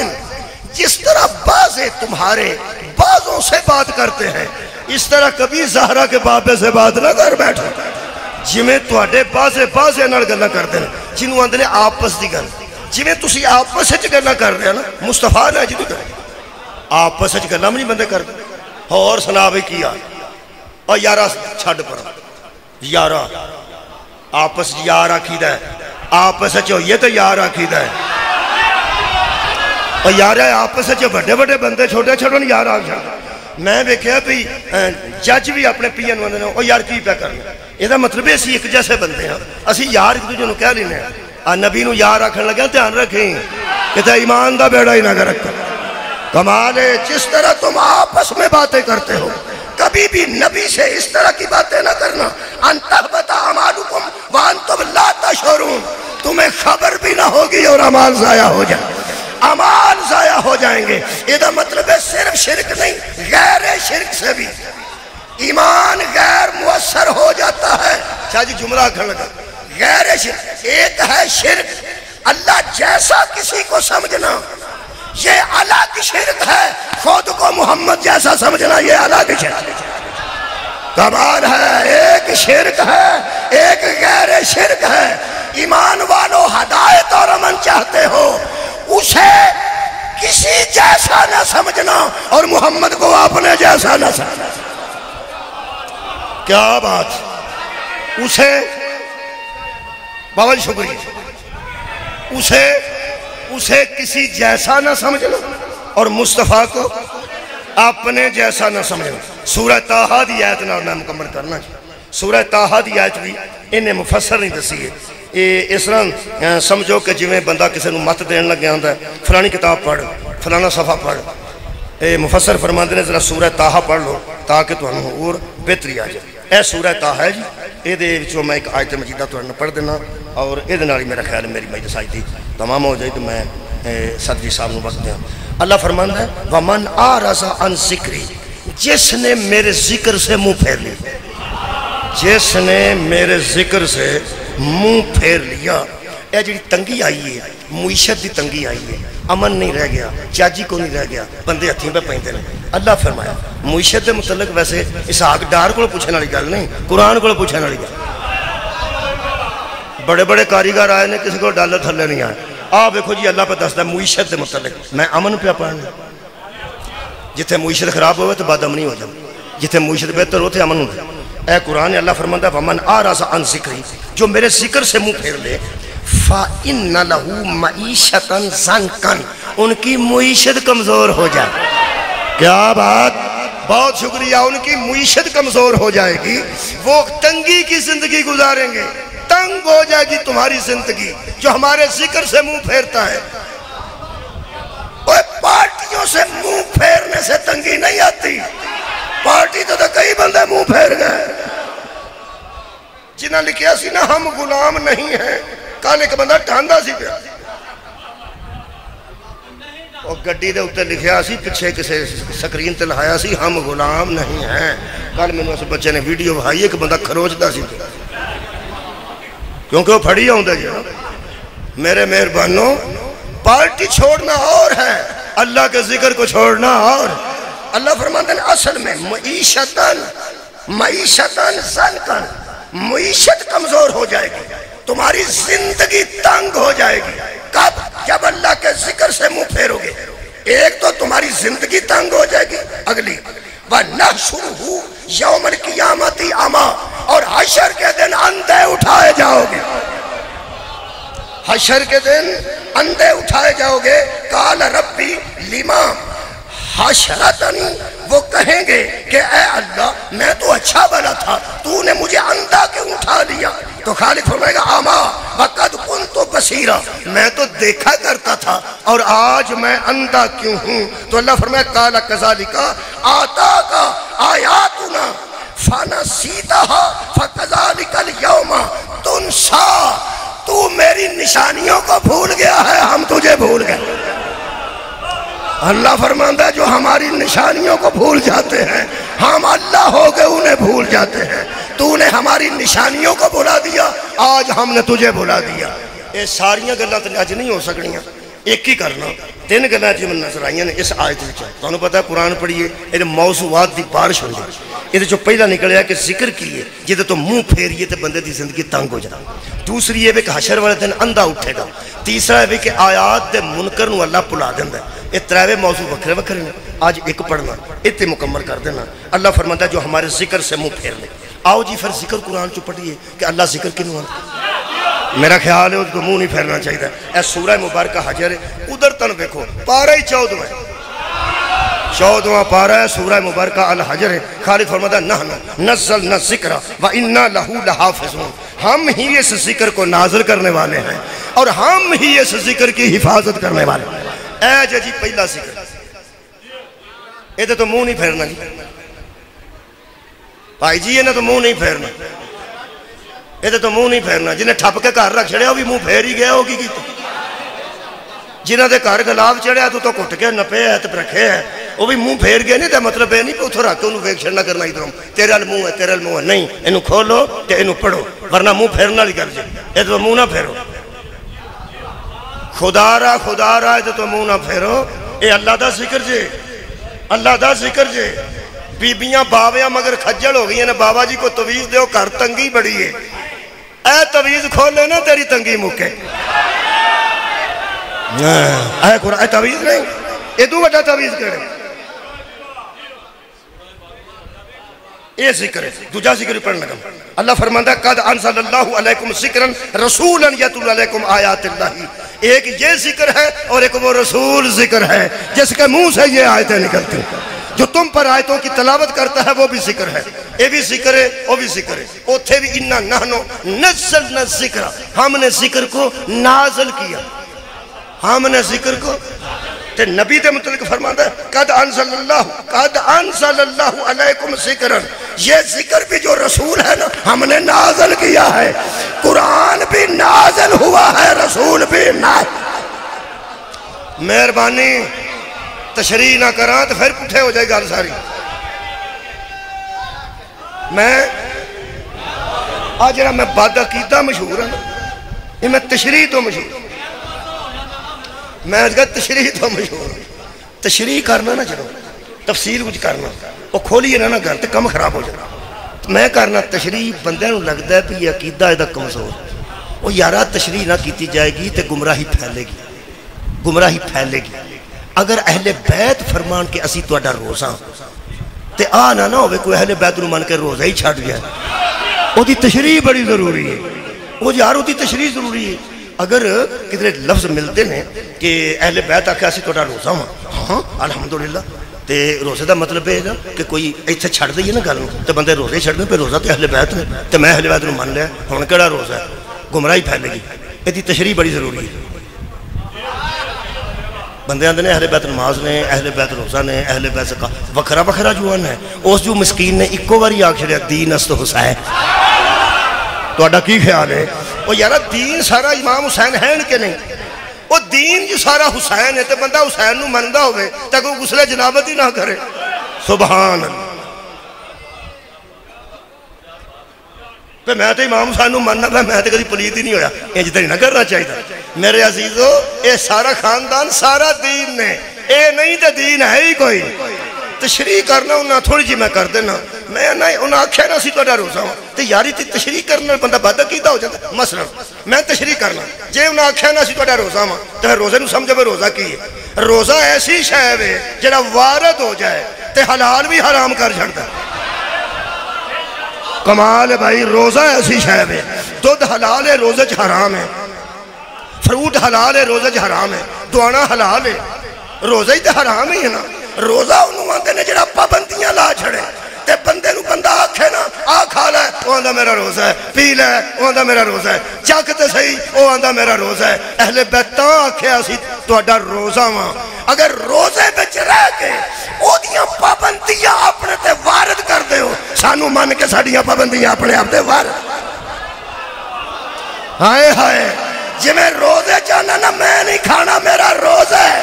جس طرح بعضیں تمہارے بعضوں سے بات کرتے ہیں اس طرح کبھی زہرا کے بابے سے بات نہ کر بیٹھو جی میں تواڈے بعضے نال گلاں کرتے ہیں جنہوں آندے نے آپس دی گل جی میں تسی آپس وچ گلاں کر رہے ہو نا مصطفیٰ نے جدی کر آپس وچ گلاں نہیں بندے کرتے اور سنا بھی کیا اور یارا چھڈ پر یارا آپس یار آکھیدا ہے آپس وچ ہوئیے تو یار آکھیدا ہے اور یار آپس سے بڑے بڑے بندے چھوٹے چھوٹے یار آ جانا میں دیکھا بھی جج بھی اپنے پی این آدھے وہ یار کی پیا کرنا یہ مطلب ہے اسی ایک جیسے بندے ہیں اسی یار ایک دوسرے کہہ لینے ہیں نبی نو یار آکھن لگا دھیان رکھیں کہ ایمان دا بیڑا ہی نہ رکھا کمال ہے جس طرح تم آپس میں باتیں کرتے ہو کبھی بھی نبی سے اس طرح کی باتیں نہ کرنا ان تحبط اعمالکم وانتم لا تشعرون تمہیں خبر بھی نہ ہوگی اور اعمال ضائع ہو جائیں اعمال ضائع ہو جائیں گے یہ مطلب ہے صرف شرک نہیں غیر شرک سے بھی ایمان غیر مؤثر ہو جاتا ہے شاہ جی جملہ کھڑ لگا غیر شرک ایک ہے شرک اللہ جیسا کسی کو سمجھنا یہ الگ شرک ہے خود کو محمد جیسا سمجھنا یہ الگ شرک ہے کمال ہے ایک شرک ہے ایک غیر شرک ہے ایمان والو ہدایت اور امن چاہتے ہو اسے کسی جیسا نہ سمجھنا اور محمد کو اپنے جیسا نہ سمجھنا کیا بات اسے بہت شکریہ اسے کسی جیسا نہ سمجھنا اور مصطفیٰ کو اپنے جیسا نہ سمجھنا سورہ طٰہٰ دی آیت نہ میں مکمل کرنا سورہ طٰہٰ دی آیت بھی انہیں مفسر نہیں دسی ہے اس طرح سمجھو کہ جویں بندہ کسی نو مت دین لگ گیا ہے فلانی کتاب پڑھ فلانا صفحہ پڑھ مفسر فرماندے نے ذرا سورہ طٰہٰ پڑھ لو تاکہ تمہیں اور بہتری آ جائے اے سورہ طٰہٰ ہے جی یہ میں ایک آیت مجیدہ تمہیں پڑھ دینا اور یہ میرا خیال میری مجلس آئی تھی تمام ہو جائے تو میں صدری صاحب نو وقت دیا اللہ فرماندہ ہے وَمَنْ آرَزَ عَنْ ذِكْرِي جس نے میرے ذکر سے منہ پھیر لی جس نے میرے ذکر سے منہ پھیر لیا اے جڑی تنگی آئی ہے معیشت دی تنگی آئی ہے امن نہیں رہ گیا چاجی کو نہیں رہ گیا بندے ہتھیں پہ پہنتے ہیں اللہ فرمایا معیشت دے متعلق ویسے اسحاق ڈار کو پوچھنے والی گل نہیں قرآن کو پوچھنے والی گل بڑے بڑے کاریگر آئے نے کسی کو ڈالر تھلے نہیں آئے آپ دیکھو جی اللہ پہ دستا ہے معیشت دے متعلق میں امن پہ پڑھنا جتھے معیشت خراب ہوئے تو بد امنی ہو جائے جتھے معیشت بہتر ہوتے امن ہوتے اے قرآن اللہ فرماتا ہے وَمَنْ آرَزَ عَنْ ذِكْرِي جو میرے ذکر سے منہ پھیر لے فَإِنَّ لَهُ مَعِيشَةً ضَنْكًا ان کی معیشت کمزور ہو جائے کیا بات بہت شکریہ ان کی معیشت کمزور ہو جائے گی وہ تنگی کی زندگی گزاریں گے تنگ ہو جائے گی تمہاری زندگی جو ہمارے ذکر سے منہ پھیرتا ہے پارٹیوں سے منہ پھیرنے سے تنگی نہیں آتی پارٹی تو کئی بندے منہ پھیر گئے جنہاں لکھیا سی نا ہم غلام نہیں ہیں کل ایک بندہ ٹھاندا سی پیا اور گڈی دے اوتے لکھیا سی پیچھے کسی سکرین تے لہایا سی ہم غلام نہیں ہیں کل میں نے اس بچے نے ویڈیو بھائی ایک بندہ کھروچدا سی کیونکہ وہ پھڑی ہوندے جی میرے مہربانوں پارٹی چھوڑنا اور ہے اللہ کے ذکر کو چھوڑنا اور اللہ فرماتے ہیں اصل میں معیشتاً ضنکاً معیشت کمزور ہو جائے گی تمہاری زندگی تنگ ہو جائے گی کب جب اللہ کے ذکر سے منہ پھیرو گے ایک تو تمہاری زندگی تنگ ہو جائے گی اگلی وَنَحْشُرُهُ يَوْمَ الْقِيَامَةِ عَمَى اور حشر کے دن اندھے اٹھائے جاؤ گے حشر کے دن اندھے اٹھائے جاؤ گے قال ربی لما حشرتنی وہ کہیں گے کہ اے اللہ میں تو اچھا بنا تھا تو نے مجھے اندھا کیوں اٹھا لیا تو خالق فرمائے گا آما وقد کنت بصیرا، میں تو دیکھا کرتا تھا اور آج میں اندھا کیوں ہوں؟ تو اللہ فرمایا قال کذالک آتاک آیاتنا فنسیتها فکذالک اليوم تنسی، تو میری نشانیوں کو بھول گیا ہے، ہم تجھے بھول گئے۔ اللہ فرماتا ہے جو ہماری نشانیوں کو بھول جاتے ہیں ہم اللہ ہو کے انہیں بھول جاتے ہیں۔ تو نے ہماری نشانیوں کو بھلا دیا، آج ہم نے تجھے بھلا دیا۔ یہ ساریاں گلاں تے اج نہیں ہو سکنیاں، ایک ہی کرنا۔ تین گلاں جی من نظر آئیاں نے اس آیت وچ۔ تانوں پتہ ہے قرآن پڑھیے یہ موضوعات دی بارش ہوندی، یہ جو پہلا نکلیا کہ ذکر کیے جدے تو منہ پھیریے تے بندے دی زندگی تنگ ہو جائے۔ دوسری یہ کہ حشر والے دن اندھا اٹھے گا۔ تیسرا ہے کہ آیات دے منکر نو اللہ بھلا دیندا ہے۔ یہ ترے موضوع وکھرے وکھرے نے، آج ایک پڑھنا اتنے مکمل کر دینا۔ اللہ فرماتا ہے جو ہمارے ذکر سے منہ پھیر لے۔ آؤ جی پھر ذکر قرآن چ پڑھیے کہ اللہ ذکر کنوں آتا۔ میرا خیال ہے اس کو منہ نہیں پھیرنا چاہیے۔ اے سورہ مبارکہ حجر ہے، ادھر تن دیکھو پارہ ہی 14 ہے، 14واں پارہ ہے سورہ مبارکہ الحجر ہے۔ خالق فرماتا ہے نحن نزلنا الذکر وإنا لہ لحافظون، ہم ہی اس ذکر کو نازل کرنے والے ہیں اور ہم ہی اس ذکر کی حفاظت کرنے والے ہیں۔ اے جی پہلا ذکر، یہ تو منہ نہیں پھیرنا جی بھائی جی، یہ تو منہ نہیں پھیرنا، یہ تو منہ نہیں پھیرنا۔ جنہیں ٹھپ کے گھر رکھ چھڑیا وہ بھی منہ پھیر ہی گیا ہوگی کیتا۔ جنہاں دے گھر گلاب چڑھیا تو کٹ کے نپے ہے تو رکھے ہے، وہ بھی منہ پھیر گئے نہیں۔ تو مطلب یہ نہیں کہ اتھو رکھ کے انہوں ویک چھڑنا کرنا ادھروں تیرے ال منہ ہے تیرے ال منہ ہے، نہیں، انہوں کھولو تے انہوں پڑھو، ورنہ منہ پھیرنا لی کر جائے۔ یہ تو منہ نہ پھیرو، خدا را یہ تو منہ نہ پھیرو۔ اے اللہ دا ذکر جے، اللہ دا ذکر جے۔ بیبیاں باویاں مگر کھجل ہو گئی ہیں، بابا جی کو تویز دے ہو گھر تنگی بڑی ہے، اے تویز کھولے نا تیری تنگی مکے۔ اے قرآن اے تویز نہیں، اے دو بٹا تویز کرے۔ یہ ذکر ہے، دوجہ ذکر پڑھنے لگا۔ اللہ فرماتا ہے قد انزل اللہ علیکم ذکرن رسولا یتلو علیکم آیات اللہ۔ ایک یہ ذکر ہے اور ایک وہ رسول ذکر ہے جس کے منہ سے یہ آیتیں نکلتی ہیں۔ جو تم پر آیتوں کی تلاوت کرتا ہے وہ بھی ذکر ہے، یہ بھی ذکر ہے، وہ بھی ذکر ہے۔ اوتھے بھی انا نحن نزلنا الذکر، ہم نے ذکر کو نازل کیا، ہم نے ذکر کو۔ تے نبی دے متعلق فرماتا ہے قد انزل اللہ علیکم ذکرن، یہ ذکر بھی جو رسول ہے نا ہم نے نازل کیا ہے۔ قرآن بھی نازل ہوا ہے، رسول بھی نازل۔ مہربانی تشریح نہ کران تو پھر پٹھے ہو جائے گا ساری۔ آج جرا میں بد عقیدہ مشہور ہوں، یہ میں تشریح تو مشہور ہوں، میں آج کہا تشریح تو مشہور ہوں۔ تشریح کرنا نا چلو، تفصیل کچھ کرنا، وہ کھولیے نا گھر تے کم خراب ہو جانا۔ میں کرنا تشریح بندے نوں لگتا ہے کہ یہ عقیدہ ہے کمزور، وہ یارہ تشریح نہ کیتی جائے گی تے گمراہی پھیلے گی، گمراہی پھیلے گی۔ اگر اہل بیت فرمان کے اسی تو اڈا روزہ تے آنا نہ ہوئے کوئی اہل بیت نو من کے روزہ ہی چھاڑ گیا، وہ دی تشریح بڑی ضروری ہے، وہ یار وہ دی تشریح ضروری ہے۔ اگر کدھر لفظ ملتے ہیں کہ اہل بیت آکھے اسی تو اڈا روزہ ہاں الحمدللہ، تے روزے دا مطلب ہے کہ کوئی ایتھے چھڑ دئیے نا گل تے بندے روزے چھڑ دیں، پہ روزہ تے اہل بیت نے تے میں اہل بیت نو من لیا، ہن کیڑا روزہ ہے، گمراہی پھیلے گی۔ یہ دی تشریح بڑی ضروری ہے۔ بندے آندے نے اہل بیت نماز نے، اہل بیت روزہ نے، اہل بیت زکات، وکھرا وکھرا جوان ہے۔ اس جو مسکین نے ایکو باری آکھ چھڑیا دین است حسین، تو اڈا کی خیال ہے؟ وہ یارہ دین سارا امام حسین ہے کہ نہیں؟ وہ دین جو سارا حسین ہے تو بندہ حسین نو مندہ ہوئے تاکہ وہ غسل جنابت ہی نہ کرے۔ سبحان اللہ۔ پہ میں تو امام حسین نو مننا پہ میں تو کدی پلید ہی نہیں ہویا، یہ جتنی نہ کرنا چاہیے تھا۔ میرے عزیزو اے سارا خاندان سارا دین نے، اے نہیں تو دین ہے ہی کوئی۔ تشریح کرنا انہاں تھوڑی جی میں کر دینا، میں انہاں آکھیا نا سی تو اڈا روزہ ہوں تو یاری تھی تشریح کرنا بندہ بد عقیدہ ہو جاتا ہے۔ مثلا میں تشریح کرنا جے انہاں آکھیا نا سی تو اڈا روزہ ہوں تو روزے نو سمجھے میں روزہ کی ہے۔ روزہ ایسی شے ہے جڑا وارد ہو جائے تے حلال بھی حرام کر چھڑتا ہے۔ کمال ہے بھائی، روزہ ایسی شے ہے، دودھ حلال ہے روزہ چ حرام ہے، فروٹ حلال ہے روزہ چ حرام ہے، دعانا حلال ہے، روزہ ہی تے حرام ہی ہے نا۔ روزہ انہوں آندے نے جڑا پابندیاں لا چھڑے تے بندے نو بندہ آکھے نا آ کھا لے، وہ آندا میرا روزہ ہے، پی لے وہ آندا میرا روزہ ہے، چک تے صحیح وہ آندا میرا روزہ ہے۔ اہل بیت تاں آکھیا سی تہاڈا روزہ واں، اگر روزے وچ رہ کے اودیاں پابندیاں اپنے تے وارد کر دے ہو، سانو من کے ساڈیاں پابندیاں اپنے آپ تے وارد۔ ہائے ہائے جی میں روزے جانا نا میں نہیں کھانا میرا روزہ ہے،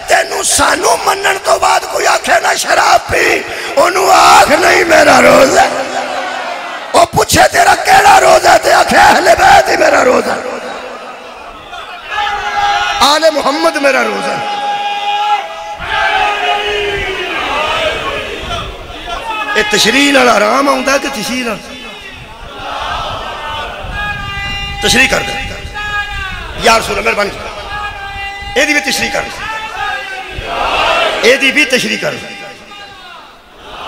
تینوں سانو منن تو بعد کوئی آکھے نا شراب پی، انہوں آکھ نہیں میرا روزہ ہے۔ وہ پوچھے تیرا کیڑا روزہ ہے تے آکھے اہل بیت ہی میرا روزہ ہے، آل محمد میرا روزہ ہے۔ یہ تشریح نال آرام آؤں کہ تشریح نال؟ تشریح کر دے یا رسول اللہ مہربانی یہ بھی تشریح کر دے، یہ بھی تشریح کر دے۔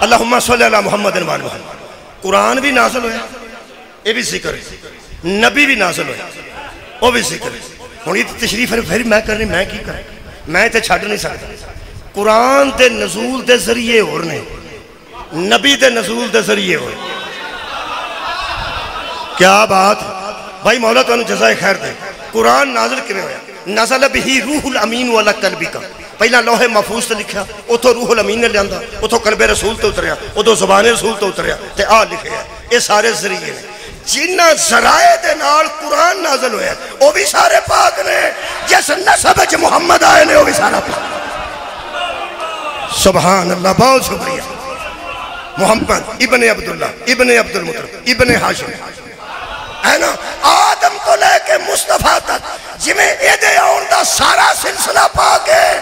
اللہم صلی اللہ محمد وعلی محمد، قرآن بھی نازل ہویا یہ بھی ذکر ہے، نبی بھی نازل ہویا وہ بھی ذکر ہے۔ ہوں یہ تشریح پھر میں کرنی میں کی کریں، میں تے چھڈ نہیں سکتا۔ قرآن دے نزول دے ذریعے اور نے، نبی دے نزول دے ذریعے اور، کیا بات بھائی مولا تو انہوں جزائے خیر دے۔ قرآن نازل کرے ہویا، نازل بہی روح الامین والا قلبی کا، پہلا لوح محفوظ تے لکھیا، اتھو روح الامین نے لیاندہ، اتھو قلب رسول تے اتریا، اتھو زبان رسول تے اتریا، تے آ لکھے ہیں یہ سارے ذریعے ہیں۔ جنہ ذرائع دے نال قرآن نازل ہویا وہ بھی سارے پاک نے، جس نسب وچ محمد آئے نے وہ بھی سارا پاک۔ سبحان اللہ، بہت شکریہ۔ محمد ابن عبداللہ ابن عبد المطلب ابن ہاشم ہے نا، آدم تو لے کے مصطفیٰ تک جمیں ایدے آن دا سارا سلسلہ پاک ہے،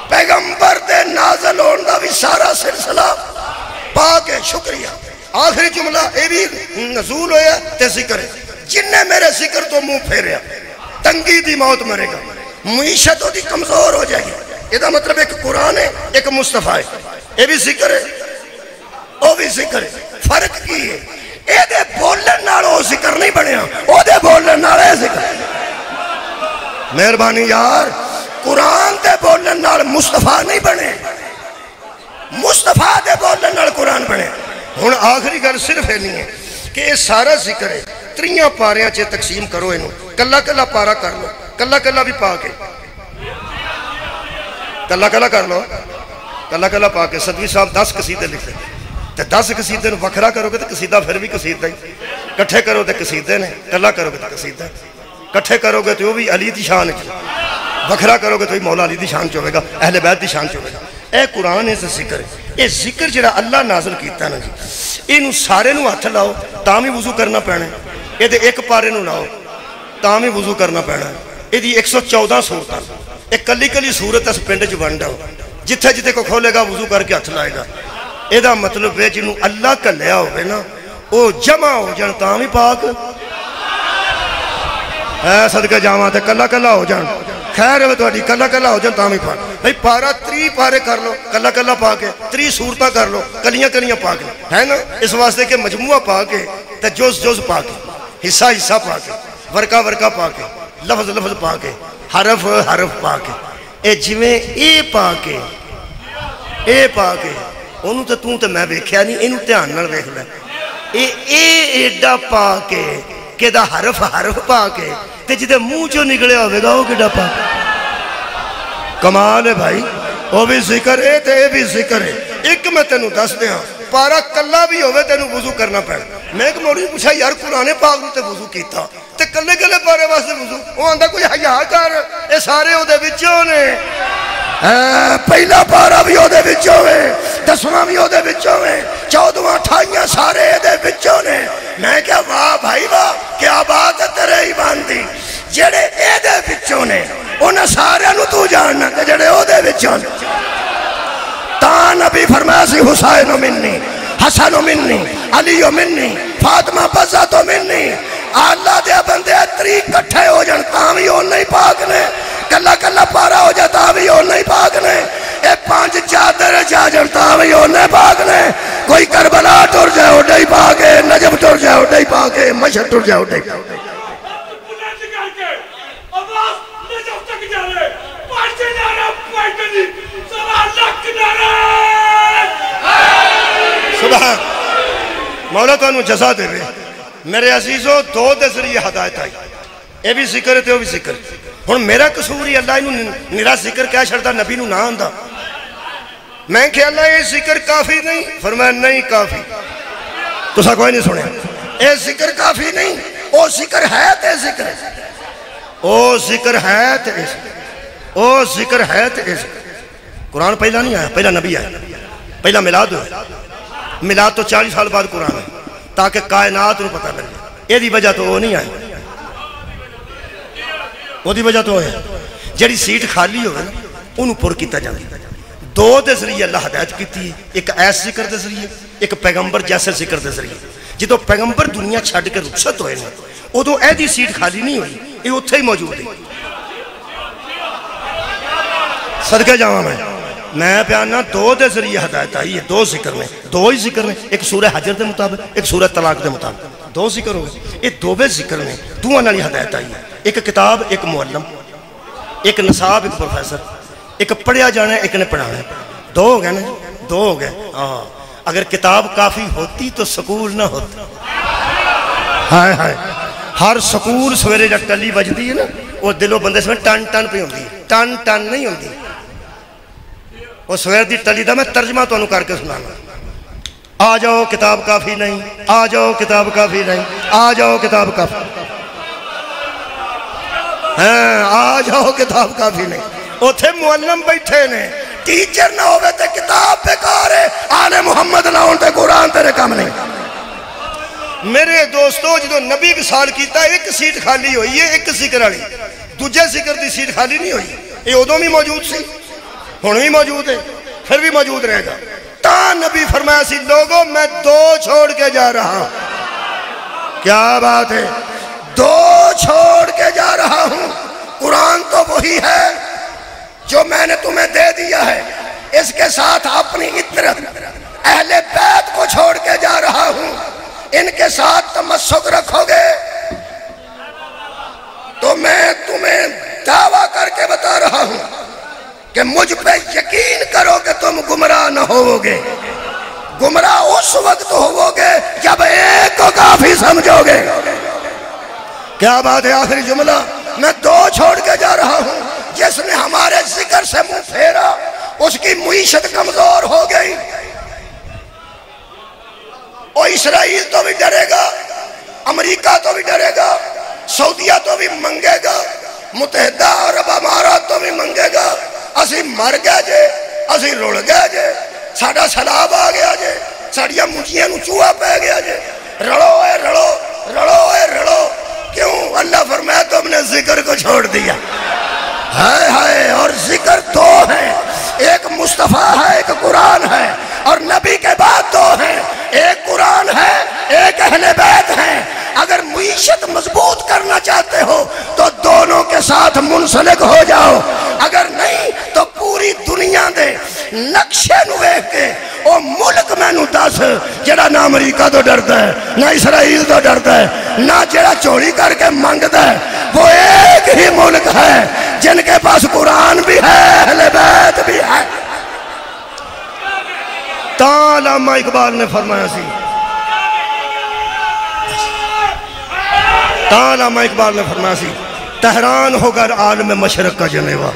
پیغمبر دے نازل آن دا بھی سارا سلسلہ پاک ہے۔ شکریہ۔ آخری جملہ اے بھی نزول ہویا تے ذکر ہے، جن نے میرے ذکر تو منہ پھیریا تنگی دی موت مرے گا، معیشت ہو دی کمزور ہو جائے گی۔ یہ دا مطلب ایک قرآن ہے ایک مصطفیٰ ہے، یہ بھی ذکر ہے وہ بھی ذکر ہے۔ فرق کی ہے اے دے بولن نال وہ ذکر نہیں بنیا، او دے بولن نال اے ذکر۔ مہربانی یار، قرآن دے بولن نال مصطفیٰ نہیں بنے، مصطفیٰ دے بولن نال قرآن بنے۔ ہن آخری گل صرف ہے نہیں ہے کہ یہ سارا ذکر ہے، تریاں پاریاں چے تقسیم کرو انہوں، کلا کلا پارا کر لو، کلا کلا بھی پا کے، کلا کلا کر لو، کلا کلا پا کے۔ صدوی صاحب 10 قصیدے لکھتے ہیں، تے 10 قصیدے نو وکھرا کرو گے تو قصیدہ پھر بھی قصیدہ ہی، کٹھے کرو تے قصیدے نے، کلا کرو گے تو قصیدہ، کٹھے کرو گے تو وہ بھی علی دی شان ہے، وکھرا کرو گے تو مولا علی دی شان چ ہوے گا، اہل بیت دی شان چ ہوے گا۔ اے قرآن ہے ذکر ہے، اے ذکر جڑا اللہ نازل کیتا نا جی، اینو سارے نو ہاتھ لاؤ تاں بھی وضو کرنا پینا ہے، اے دے ایک پارے نو لاؤ تاں بھی وضو کرنا پینا ہے۔ اے دی 114 صورتاں، ایک کلی کلی صورت اس پنڈ چ بن جاؤ، جتھے جتھے کو کھولے گا وضو کر کے ہاتھ لائے گا۔ اے دا مطلب ہے جنہوں اللہ کلیا ہوئے نا وہ جمع ہو جان تاں بھی پاک ہے، صدقہ جامعہ تے کلا کلا ہو جان، خیر ہے تو کلا کلا ہو جان تاں بھی پاک۔ بھئی پارا 3 پارے کر لو کلا کلا پاک ہے، 3 صورتاں کر لو کلیاں کلیاں پاک ہے نا، اس واسطے کہ مجموعہ پاک ہے تے جز جز پاک ہے، حصہ حصہ پاک ہے، ورقہ ورقہ پاک ہے، لفظ لفظ پاک ہے، حرف حرف پاک ہے۔ اے جویں اے پاک ہے، اے پاک ہے، انہوں تے توں تے میں بیکھیا نہیں، انہوں دھیان نال ویکھ لے، اے ایڈا پاک ہے کہ دا حرف حرف پاک ہے، تے جدے منہ چوں نکلے ہوئے گا وہ کیڈا پاک۔ کمال ہے بھائی، وہ بھی ذکر ہے تے اے بھی ذکر ہے۔ ایک میں تینوں دس دیاں، پارا کلا بھی ہوئے تینوں وضو کرنا پڑا۔ میں ایک مولوی پوچھا یار قرآن پاک نو تے وضو کیتا تے کلے کلے پارے واسطے وضو، وہ آندا کوئی حیا کر، اے سارے او دے وچوں نے، پہلا پارا بھی او دے وچوں ہے، 10واں بھی او دے وچوں ہے، 14واں 28 سارے دے وچوں نے۔ میں کہا واہ بھائی واہ، کیا بات ہے تیرے ایمان دی، جڑے اے دے وچوں نے انہاں سارے نو تو جاننا تے جڑے او دے وچوں نے۔ تاں نبی فرمایا سی حسین منی، حسن منی، علی منی، فاطمہ بزہ منی۔ اللہ دے بندے 3 کٹھے ہو جان تاں بھی او نہیں پاک نے، کلا کلا پارا ہو جا تاں بھی او نہیں پاک نے، اے 5 چادر جا جان تاں بھی او نہیں پاک نے۔ کوئی کربلا ٹر جائے او نہیں پاک ہے، نجف ٹر جائے او نہیں پاک ہے، مشہد ٹر جائے او نہیں پاک ہے۔ سبحان مولا تو انہوں جزا دے رہے میرے عزیزو دو دے ذریعے ہدایت آئی اے بھی ذکر ہے وہ بھی ذکر ہن میرا قصور ہی اللہ انہوں نرا ذکر کیا چھڑتا نبی نو نہ آندا میں کہ اللہ یہ ذکر کافی نہیں فرمایا نہیں کافی تو سا کوئی نہیں سنے اے ذکر کافی نہیں او ذکر ہے تے ذکر او ذکر ہے تے او ذکر ہے تے قرآن پہلا نہیں آیا پہلا نبی آیا پہلا میلاد ہوا میلاد تو 40 سال بعد قرآن ہے تاکہ کائنات نو پتہ لگے یہ دی وجہ تو وہ نہیں آئی وہ دی وجہ تو ہے جڑی سیٹ خالی ہوئے نا انہوں پر کیتا جاندی دو دے ذریعے اللہ ہدایت کیتی ہے ایک ایس ذکر دے ذریعے ایک پیغمبر جیسے ذکر دے ذریعے جدو پیغمبر دنیا چھڑ کے رخصت ہوئے نا ادو اے دی سیٹ خالی نہیں ہوئی یہ اتھے ہی موجود ہے صدقے جاواں میں پیانا دو دے ذریعے ہدایت آئی ہے دو ذکر میں دو ہی ذکر میں ایک سورہ حجر دے مطابق ایک سورہ طلاق دے مطابق دو ذکر ہو گئے یہ دو بے ذکر میں دو انہی ہدایت آئی ہے ایک کتاب ایک معلم ایک نصاب ایک پروفیسر ایک پڑھیا جانا ہے ایک نے پڑھانا ہے دو ہو گئے نا دو ہو گئے اگر کتاب کافی ہوتی تو سکول نہ ہوتا ہائے ہائے ہر سکول سویرے جب ٹلی بجتی ہے نا وہ دلوں بندے سے ٹن ٹن پہ ہوتی ہے ٹن ٹن نہیں ہوتی وہ سویر دی ٹلی دا میں ترجمہ تو انہوں کر کے سنانا آ جاؤ کتاب کافی نہیں آ جاؤ کتاب کافی نہیں آ جاؤ کتاب کافی ہاں آ جاؤ کتاب کافی نہیں اتھے معلم بیٹھے نے ٹیچر نہ ہوئے تے کتاب بیکار ہے آل محمد نہ ہونتے قرآن تیرے کام نہیں میرے دوستو جدو نبی وصال کیتا ایک سیٹ خالی ہوئی ہے ایک ذکر والی دوجے ذکر دی سیٹ خالی نہیں ہوئی یہ ادوں بھی موجود سی ہن بھی موجود ہے پھر بھی موجود رہے گا تا نبی فرمایا سی لوگوں میں دو چھوڑ کے جا رہا ہوں کیا بات ہے دو چھوڑ کے جا رہا ہوں قرآن تو وہی ہے جو میں نے تمہیں دے دیا ہے اس کے ساتھ اپنی عطرت اہل بیت کو چھوڑ کے جا رہا ہوں ان کے ساتھ تمسک رکھو گے تو میں تمہیں دعویٰ کر کے بتا رہا ہوں کہ مجھ پہ یقین کرو کہ تم گمراہ نہ ہوگے گمراہ اس وقت ہوگے جب ایک کو کافی سمجھو گے کیا بات ہے آخری جملہ میں دو چھوڑ کے جا رہا ہوں جس نے ہمارے ذکر سے منہ پھیرا اس کی معیشت کمزور ہو گئی اور اسرائیل تو بھی ڈرے گا امریکہ تو بھی ڈرے گا سعودیہ تو بھی منگے گا متحدہ عرب امارات تو بھی منگے گا اسی مر گیا جے اسی رڑ گیا جے ساڑا سلاب آ گیا جے ساڑیاں مجھیاں نو چوہا پہ گیا جے رڑو اے رڑو رڑو اے رڑو کیوں اللہ فرمایا تم نے ذکر کو چھوڑ دیا ہائے ہائے اور ذکر دو ہے ایک مصطفیٰ ہے ایک قرآن ہے اور نبی کے بعد دو ہیں ایک قرآن ہے ایک اہل بیت ہیں اگر معیشت مضبوط کرنا چاہتے ہو تو دونوں کے ساتھ منسلک ہو جاؤ اگر نہیں تو پوری دنیا دے نقشے نو دیکھ کے او ملک میں نو دس جڑا نہ امریکہ تو ڈرتا ہے نہ اسرائیل تو ڈرتا ہے نہ جڑا چوری کر کے مانگتا ہے وہ ایک ہی ملک ہے جن کے پاس قرآن بھی ہے اہل بیت بھی ہے علامہ اقبال نے فرمایا سی علامہ اقبال نے فرمایا سی تہران ہوگا عالم مشرق کا جنیوہ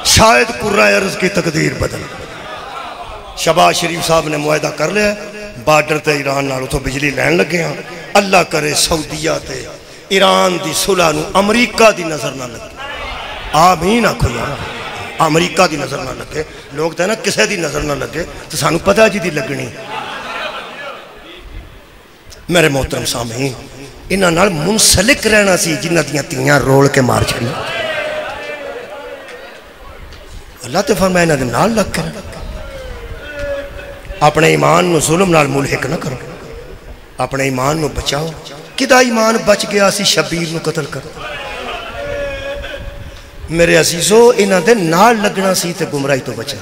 شاید قرۂ ارض کی تقدیر بدل شہباز شریف صاحب نے معاہدہ کر لیا بارڈر تے ایران نالوں تو بجلی لین لگے ہیں اللہ کرے سعودیہ تے ایران دی صلح نو امریکہ دی نظر نہ لگے آمین آکھو یا امریکہ دی نظر نہ لگے لوگ تے نا کسے دی نظر نہ لگے تو سانو پتہ جی دی لگنی میرے محترم سامعین انہاں نال منسلک رہنا سی جنہ دیاں تیاں رول کے مار چھڑی اللہ تے فرمایا انہاں دے نال لگ کر اپنے ایمان نو ظلم نال ملحق نہ کرو اپنے ایمان نو بچاؤ کدا ایمان بچ گیا سی شبیر نو قتل کر میرے عزیزو انہاں دے نال لگنا سی تے گمراہی تو بچا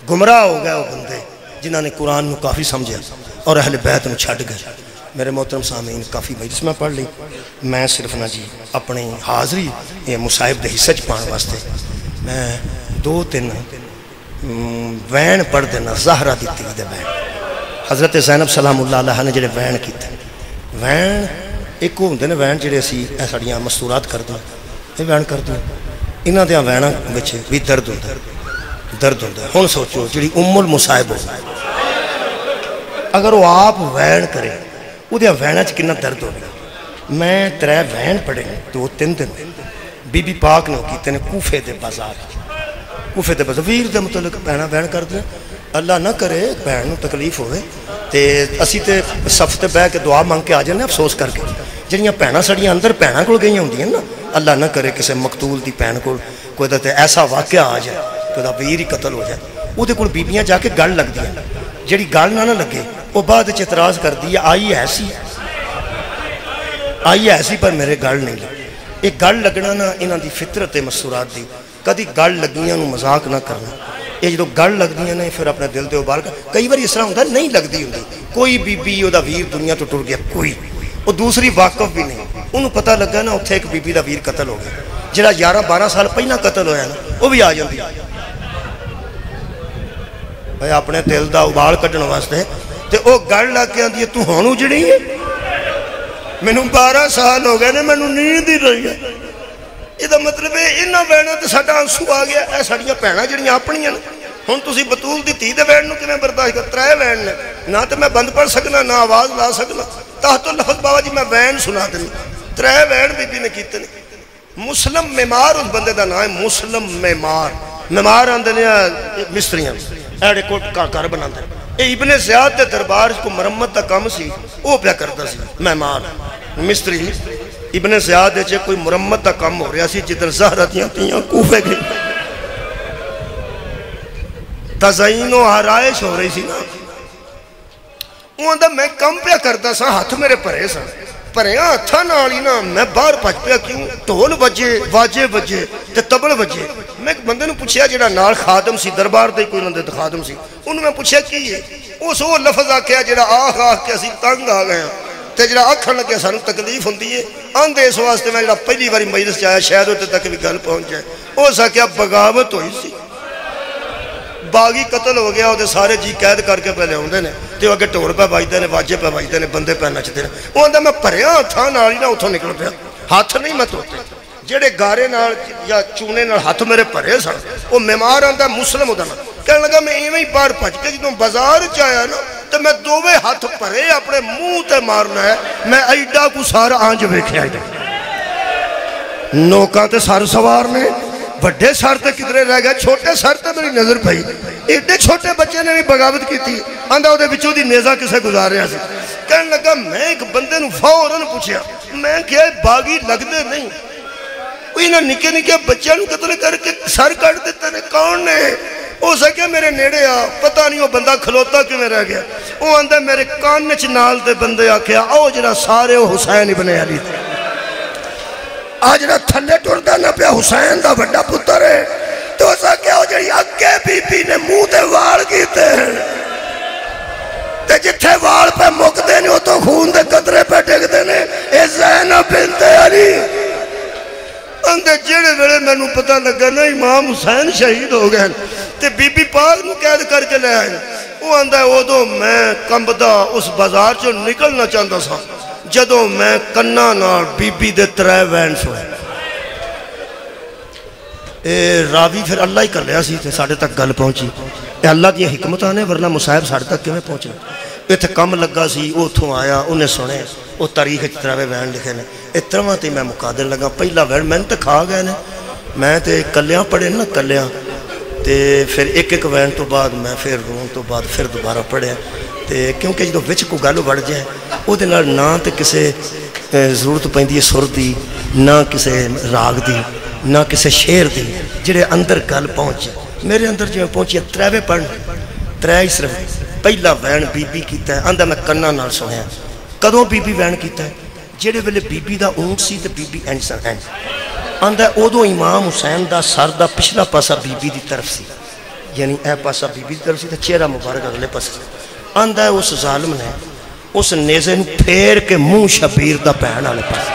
گمراہ ہو گئے وہ بندے جنہاں نے قرآن نو کافی سمجھا اور اہل بیت نو چھڑ گئے میرے محترم سامعین کافی مجلس میں پڑھ لی میں صرف نہ جی اپنی حاضری یہ مصاحب دے حصہ پان واسطے میں 2-3 وین پڑھ دینا زہرہ دیتی دے وین حضرت زینب سلام اللہ علیہ نے جڑے وین کیتے وین ایک ہوندے نے وین جڑے اسی ساڈیاں مستورات کردے یہ وین کردے انہاں دیاں ویناں وچ بھی درد ہوندا ہن سوچو جڑی ام المصائب ہو اگر وہ آپ وین کرے وہ دیاں ویناں چ کتنا درد ہوگا میں 3 وین پڑھے 2-3 دن بی بی پاک نے کیتے نے کوفے دے بازار ویر دے متعلق بہنا وین کر دیں اللہ نہ کرے بہن نو تکلیف ہوئے تے اسی تے صف تے بہ کے دعا مانگ کے آ جانے افسوس کر کے جڑیاں بہناں سڑیاں اندر بہناں کول گئیاں ہوندیاں نا اللہ نہ کرے کسے مقتول دی بہن کول کوئی تے ایسا واقعہ آ جائے کہ دا ویر ہی قتل ہو جائے او دے کول بیبیاں جا کے گل لگ دیاں جڑی گل نہ لگے وہ بعد وچ اعتراض کر دی آئی ایسی پر میرے گل نہیں لگی ایک گل لگنا نا انہاں دی فطرت مستورات دی کدی گل لگیاں نو مذاق نہ کرنا یہ جدو گل لگ دیاں نے پھر اپنے دل دے ابال کر کئی بار اس طرح ہوتا نہیں لگتی ہوتی کوئی بی بی دا ویر دنیا تو ٹر گیا کوئی وہ دوسری واقف بھی نہیں انہوں پتہ لگا نا اتھے ایک بی بی دا ویر قتل ہو گیا جڑا 11-12 سال پہلا قتل ہویا نا وہ بھی آ جاندی بھائی اپنے دل دا ابال کٹن واسطے تے او گل لگ کے آندی ہے تو ہن اجڑی ہے مینوں 12 سال ہو گئے نے مینوں نیند ہی رہی ہے یہ مطلب ہے انہاں بہناں تے ساڈا آنسو آ گیا اے ساڈیاں بہناں جڑیاں اپنیاں ہن تسی بطول دی تھی دے بہن نوں کیویں برداشت کر 3 بہن نے نہ تے میں بند پڑھ سکنا نہ آواز لا سکنا تحت لفظ بابا جی میں بہن سنا دیں 3 بہن بی بی نے کیتے نے مسلم معمار اس بندے دا نام ہے مسلم معمار آندے نے مستریاں ایڑے کوٹ کا گھر بناندے اے ابن زیاد دے دربار کو مرمت دا کام سی او پیا کردا سی معمار مستری ابن زیاد دے کوئی مرمت دا کام ہو رہا سی جدر زہرہ تیاں کوفے گئے تزئین و آرائش ہو رہی سی نا وہ اندھا میں کم پیا کرتا سا ہاتھ میرے پرے سا پریاں ہتھا نالی نا میں باہر پچ پیا کیوں ٹول وجے واجے وجے تے تبل وجے میں ایک بندے نے پوچھیا جڑا نال خادم سی دربار دے کوئی نندے خادم سی انہوں میں پوچھیا کی ہے اس وہ لفظ آکھیا جڑا آہ کے اسی تنگ آ گئے تے جڑا آکھن لگے سانو تکلیف ہوندی ہے آندے اس واسطے میں جڑا پہلی باری مجلس چ آیا شاید اوتے تک بھی گل پہنچ جائے او سکیا بغاوت ہوئی سی باغی قتل ہو گیا وہ سارے جی قید کر کے پہلے ہوندے نے تے اگے ٹور پہ بجدے نے واجے پہ بجدے نے بندے پہ نچدے نے وہ آندا میں بھریا ہتھاں نال ہی نہ اتھوں نکل پیا ہاتھ نہیں میں دھوتے جڑے گارے نال یا چونے نال ہاتھ میرے بھرے سن وہ معمار آندا مسلم ہوتا نا کہنے لگا میں ایویں ہی باہر بھج کے جدوں بازار چ آیا نا تے میں دوویں ہاتھ بھرے اپنے منہ تے مارنا ہے میں ایڈا کو سارا آنج ویکھیا نوکاں تے سر سوار نے بڑے سر تے کدرے رہ گئے چھوٹے سر تے میری نظر پئی ایڈے چھوٹے بچے نے بھی بغاوت کی تھی آندا او دے وچوں دی نیزہ کسے گزار رہا سی کہنے لگا میں ایک بندے نو فوراً پوچھیا میں کیا باغی لگدے نہیں انہاں نکے نکے بچیاں نو قتل کر کے سر کٹ دیتے نے کون نے ہو سکیا میرے نیڑے آ پتہ نہیں وہ بندہ کھلوتا کیویں رہ گیا وہ آندا میرے کان وچ نال دے بندے آکھیا او جڑا سارے او حسین ابن علی تھے آج نہ تھلے ٹردا نہ پیا حسین دا بڑا پتر ہے تو اسا کیا ہو جڑی اگے بی بی نے منہ تے وال کیتے تے جتھے وال پہ مکدے نے تو خون دے قطرے پہ ڈگدے نے اے زینب بنت علی اندے جڑے ویلے مینوں پتہ لگا نا امام حسین شہید ہو گئے تے بی بی پاک نو قید کر کے لے آئے وہ آندا اودوں میں کمبدا اس بازار چوں نکلنا چاہندا سا جدوں میں کناں نال بی بی دے 3 وین سوئے اے راوی پھر اللہ ہی کر لیا سی تے ساڑھے تک گل پہنچی اے اللہ دی حکمت آنے ورنہ مصائب ساڑھے تک کیویں پہنچنا اے تھے کم لگا سی اوتھوں آیا انہیں سنے او تاریخ 3 وین لکھے نے اے 3 تے میں مقادر لگا پہلا وین میں تے کھا گئے نے میں تے کلیاں پڑھے نا کلیاں تے پھر ایک وین تو بعد میں پھر رون تو بعد پھر دوبارہ پڑھے تے کیونکہ جدو وچ کو گل بڑھ جائے او دے نال نہ تے کسے ضرورت پیندی ہے سر دی نہ کسے راگ دی نہ کسے شعر دی جڑے اندر گل پہنچ میرے اندر جو پہنچی 3 پڑھ 3 صرف پہلا وین بی بی کیتا ہے آندا میں کناں نال سنیا کدوں بی بی وین کیتا ہے جڑے ویلے بی بی دا اونٹ سی تے بی بی اینڈ سن آندا اودوں امام حسین دا سر دا پچھلا پاسا بی بی دی طرف سی یعنی اے پاسا بی بی دی طرف سی تے چہرہ مبارک اگلے پاسے آندا اس ظالم نے اس نیزے نو پھیر کے منہ شبیر دا پہن والے پاس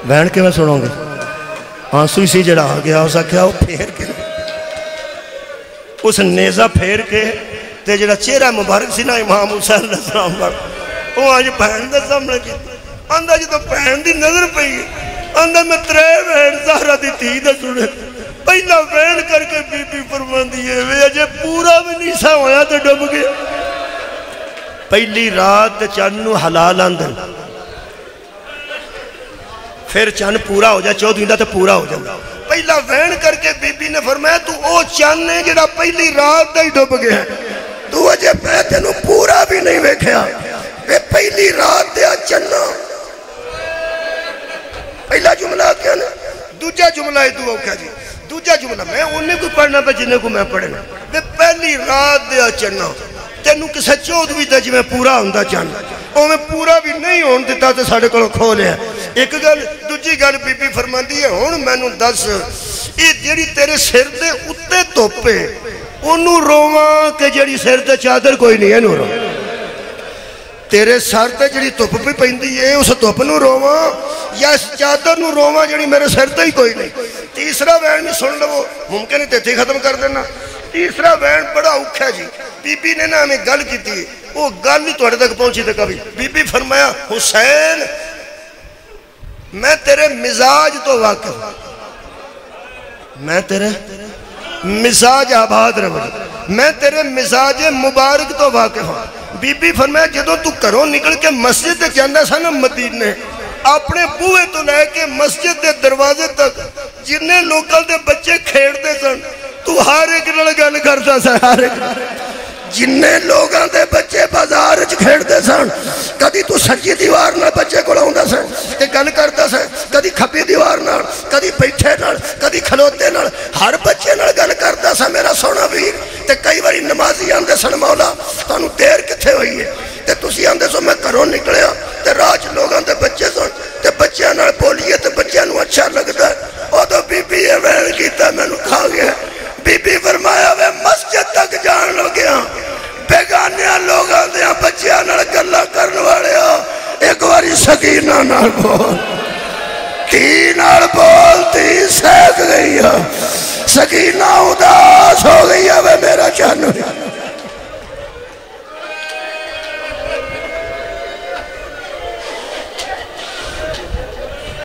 وین کے میں سنوں گے آنسو اسی جڑا آ گیا اس آکھیا وہ پھیر کے اس نیزہ پھیر کے تے جڑا چہرہ مبارک سی نا امام حسین علیہ السلام پر وہ آج بہن دے سامنے کی آندہ جی تو بہن دی نظر پئی آندہ میں ترے بہن زہرہ دی تھی دے سنے پہلا بہن کر کے بی بی فرمان دیئے وے اجے پورا بھی نہیں سا ہویا تو ڈب گیا پہلی رات چانو حلال آندن پھر چاند پورا ہو جائے 14 دا تو پورا ہو جائے پہلا بہن کر کے بی بی نے فرمایا تو او چاند نے جڑا پہلی رات دا ہی ڈب گیا تو اجے پیتے نو پورا بھی نہیں ویکھیا وے پہلی رات دیا چننا پہلا جملہ کیا نا دوجہ جملہ ہے دعا کیا جی دوجہ جملہ میں انہیں کو پڑھنا پہ جنہیں کو میں پڑھنا وے پہلی رات دیا چننا تینوں کسے 14 تے جی میں پورا ہوندہ چاہنا او میں پورا بھی نہیں ہون دیتا تے ساڑھے کو کھولے ہیں ایک گل دوجی گل بی بی فرمان دی ہے ہون میں نو دس یہ جیڑی تیرے سر دے اتے توپے انہوں روماں کہ جیڑی سر دے چادر کوئی نہیں ہے نو رو تیرے سر تے جیڑی توپ بھی پہندی ہے اس توپ نو روماں یا اس چادر نو روماں جیڑی میرے سر تے ہی کوئی نہیں تیسرا بین میں سن لو ممکن ہے تیتھی ختم کر دینا تیسرا بین بڑا اوکھا جی بی بی نے نا ہمیں گل کی تھی وہ گل ہی توڑے تک پہنچی تھے کبھی بی بی فرمایا حسین میں تیرے مزاج تو واقف میں تیرے مزاج آباد رہا میں تیرے مزاج مبارک تو واقف ہوں بی بی فرمایا جدو تو کرو نکل کے مسجد تے جاندہ سا نا مدینے اپنے بوئے تو لے کے مسجد دے دروازے تک جنہیں لوکل دے بچے کھیڑ دے سن تو ہر ایک نل گل کرتا سا ہر ایک جنہیں لوگاں دے بچے بازار کھیڑ دے سن کدی تو سچی دیوار نہ بچے کو لاؤں دا سن تے گل کرتا سن کدی کھپی دیوار نہ کدی بیٹھے نہ کدی کھلوتے نہ ہر بچے نہ گل کرتا سا میرا سونا ویر تے کئی باری نمازی آندے سن مولا تانوں دیر کتھے ہوئی ہے تے تسی آندے سو میں گھروں نکلیا تے راج لوگاں دے بچے سن تے بچیاں نال بولیے تے بچیاں نوں اچھا لگدا ہے او تو بی بی یہ وین کیتا مینوں کھا گیا بی بی فرمایا وے مسجد تک جان لگیا بیگانیاں لوگاں دیاں بچیاں نال گلاں کرن والیا ایک باری سکینہ نال بول کی نال بولتی سیکھ گئی سکینہ اداس ہو گئی ہے وے میرا چانو